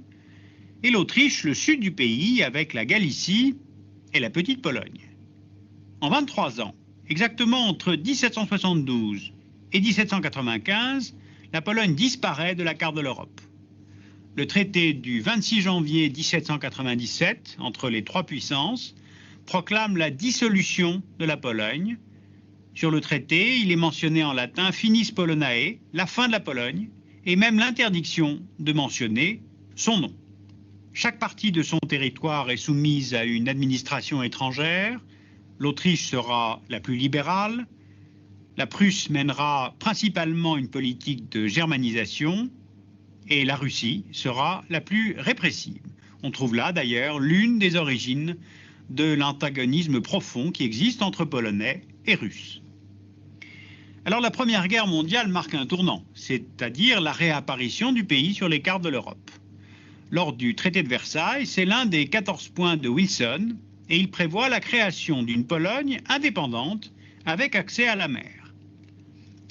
S9: Et l'Autriche, le sud du pays, avec la Galicie et la petite Pologne. En 23 ans, exactement entre 1772 et 1795, la Pologne disparaît de la carte de l'Europe. Le traité du 26 janvier 1797 entre les 3 puissances proclame la dissolution de la Pologne. Sur le traité, il est mentionné en latin « finis Polonae », la fin de la Pologne, et même l'interdiction de mentionner son nom. Chaque partie de son territoire est soumise à une administration étrangère. L'Autriche sera la plus libérale. La Prusse mènera principalement une politique de germanisation. Et la Russie sera la plus répressive. On trouve là d'ailleurs l'une des origines de l'antagonisme profond qui existe entre Polonais et Russes. Alors la Première Guerre mondiale marque un tournant, c'est-à-dire la réapparition du pays sur les cartes de l'Europe. Lors du traité de Versailles, c'est l'un des 14 points de Wilson et il prévoit la création d'une Pologne indépendante avec accès à la mer.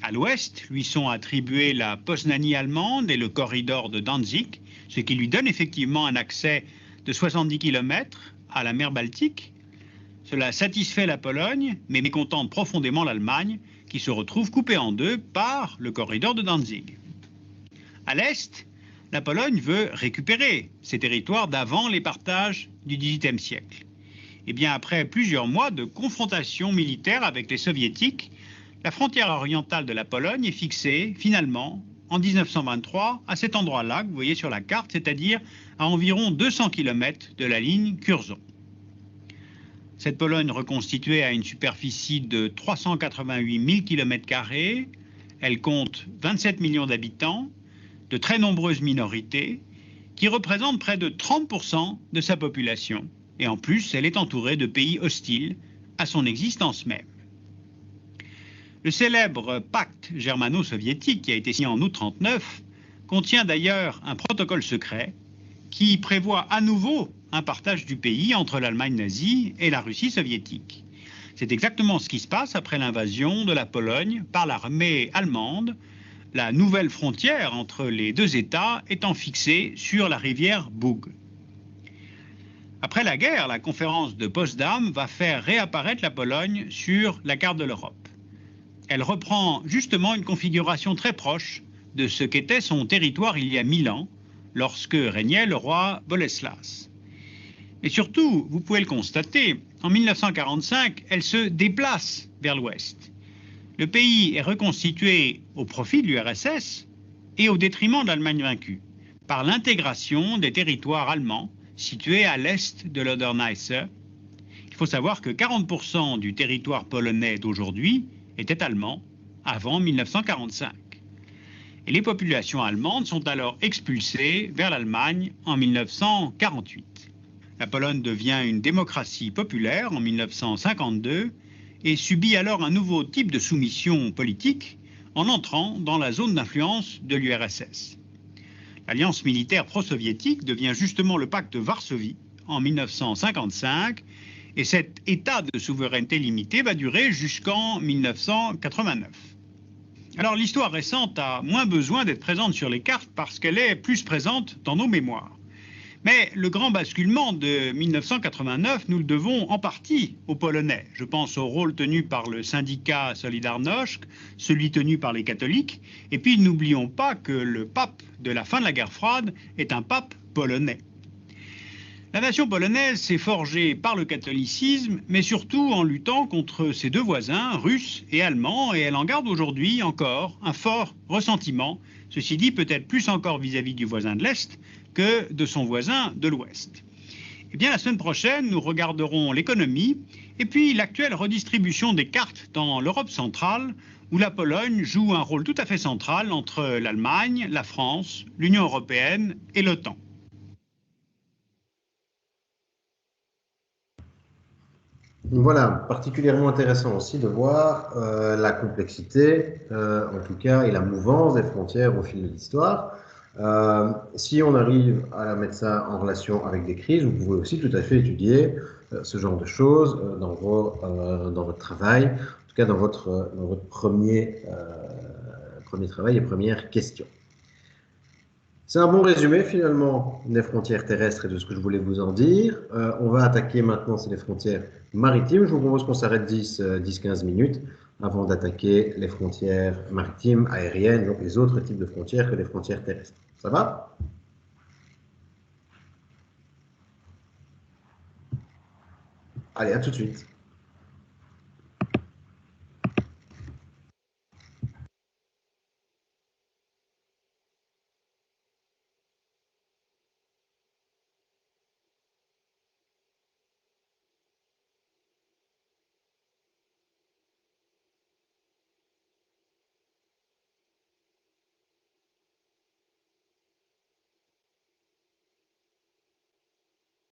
S9: À l'ouest, lui sont attribués la Poznanie allemande et le corridor de Danzig, ce qui lui donne effectivement un accès de 70 km à la mer Baltique. Cela satisfait la Pologne, mais mécontente profondément l'Allemagne, qui se retrouve coupée en deux par le corridor de Danzig. À l'est, la Pologne veut récupérer ces territoires d'avant les partages du XVIIIe siècle. Et bien après plusieurs mois de confrontation militaire avec les soviétiques, la frontière orientale de la Pologne est fixée finalement en 1923 à cet endroit-là que vous voyez sur la carte, c'est-à-dire à environ 200 km de la ligne Curzon. Cette Pologne reconstituée a une superficie de 388 000 km², elle compte 27 millions d'habitants, de très nombreuses minorités, qui représentent près de 30% de sa population. Et en plus, elle est entourée de pays hostiles à son existence même. Le célèbre pacte germano-soviétique, qui a été signé en août 1939, contient d'ailleurs un protocole secret qui prévoit à nouveau un partage du pays entre l'Allemagne nazie et la Russie soviétique. C'est exactement ce qui se passe après l'invasion de la Pologne par l'armée allemande, la nouvelle frontière entre les deux États étant fixée sur la rivière Bug. Après la guerre, la conférence de Potsdam va faire réapparaître la Pologne sur la carte de l'Europe. Elle reprend justement une configuration très proche de ce qu'était son territoire il y a 1000 ans, lorsque régnait le roi Boleslas. Et surtout, vous pouvez le constater, en 1945, elle se déplace vers l'ouest. Le pays est reconstitué au profit de l'URSS et au détriment de l'Allemagne vaincue, par l'intégration des territoires allemands situés à l'est de l'Oderneisse. Il faut savoir que 40% du territoire polonais d'aujourd'hui était allemand avant 1945. Et les populations allemandes sont alors expulsées vers l'Allemagne en 1948. La Pologne devient une démocratie populaire en 1952 et subit alors un nouveau type de soumission politique en entrant dans la zone d'influence de l'URSS. L'alliance militaire pro-soviétique devient justement le pacte de Varsovie en 1955 et cet état de souveraineté limitée va durer jusqu'en 1989. Alors l'histoire récente a moins besoin d'être présente sur les cartes parce qu'elle est plus présente dans nos mémoires. Mais le grand basculement de 1989, nous le devons en partie aux Polonais. Je pense au rôle tenu par le syndicat Solidarność, celui tenu par les catholiques, et puis n'oublions pas que le pape de la fin de la guerre froide est un pape polonais. La nation polonaise s'est forgée par le catholicisme, mais surtout en luttant contre ses deux voisins, russes et allemands, et elle en garde aujourd'hui encore un fort ressentiment, ceci dit peut-être plus encore vis-à-vis du voisin de l'Est que de son voisin de l'Ouest. Eh bien, la semaine prochaine, nous regarderons l'économie et puis l'actuelle redistribution des cartes dans l'Europe centrale, où la Pologne joue un rôle tout à fait central entre l'Allemagne, la France, l'Union européenne et l'OTAN.
S1: Voilà, particulièrement intéressant aussi de voir la complexité, en tout cas, et la mouvance des frontières au fil de l'histoire. Si on arrive à mettre ça en relation avec des crises, vous pouvez aussi tout à fait étudier ce genre de choses dans votre travail, en tout cas dans votre premier travail et première question. C'est un bon résumé finalement des frontières terrestres et de ce que je voulais vous en dire. On va attaquer maintenant, c'est les frontières maritimes. Je vous propose qu'on s'arrête 10-15 minutes avant d'attaquer les frontières maritimes, aériennes, donc les autres types de frontières que les frontières terrestres. Ça va? Allez, à tout de suite.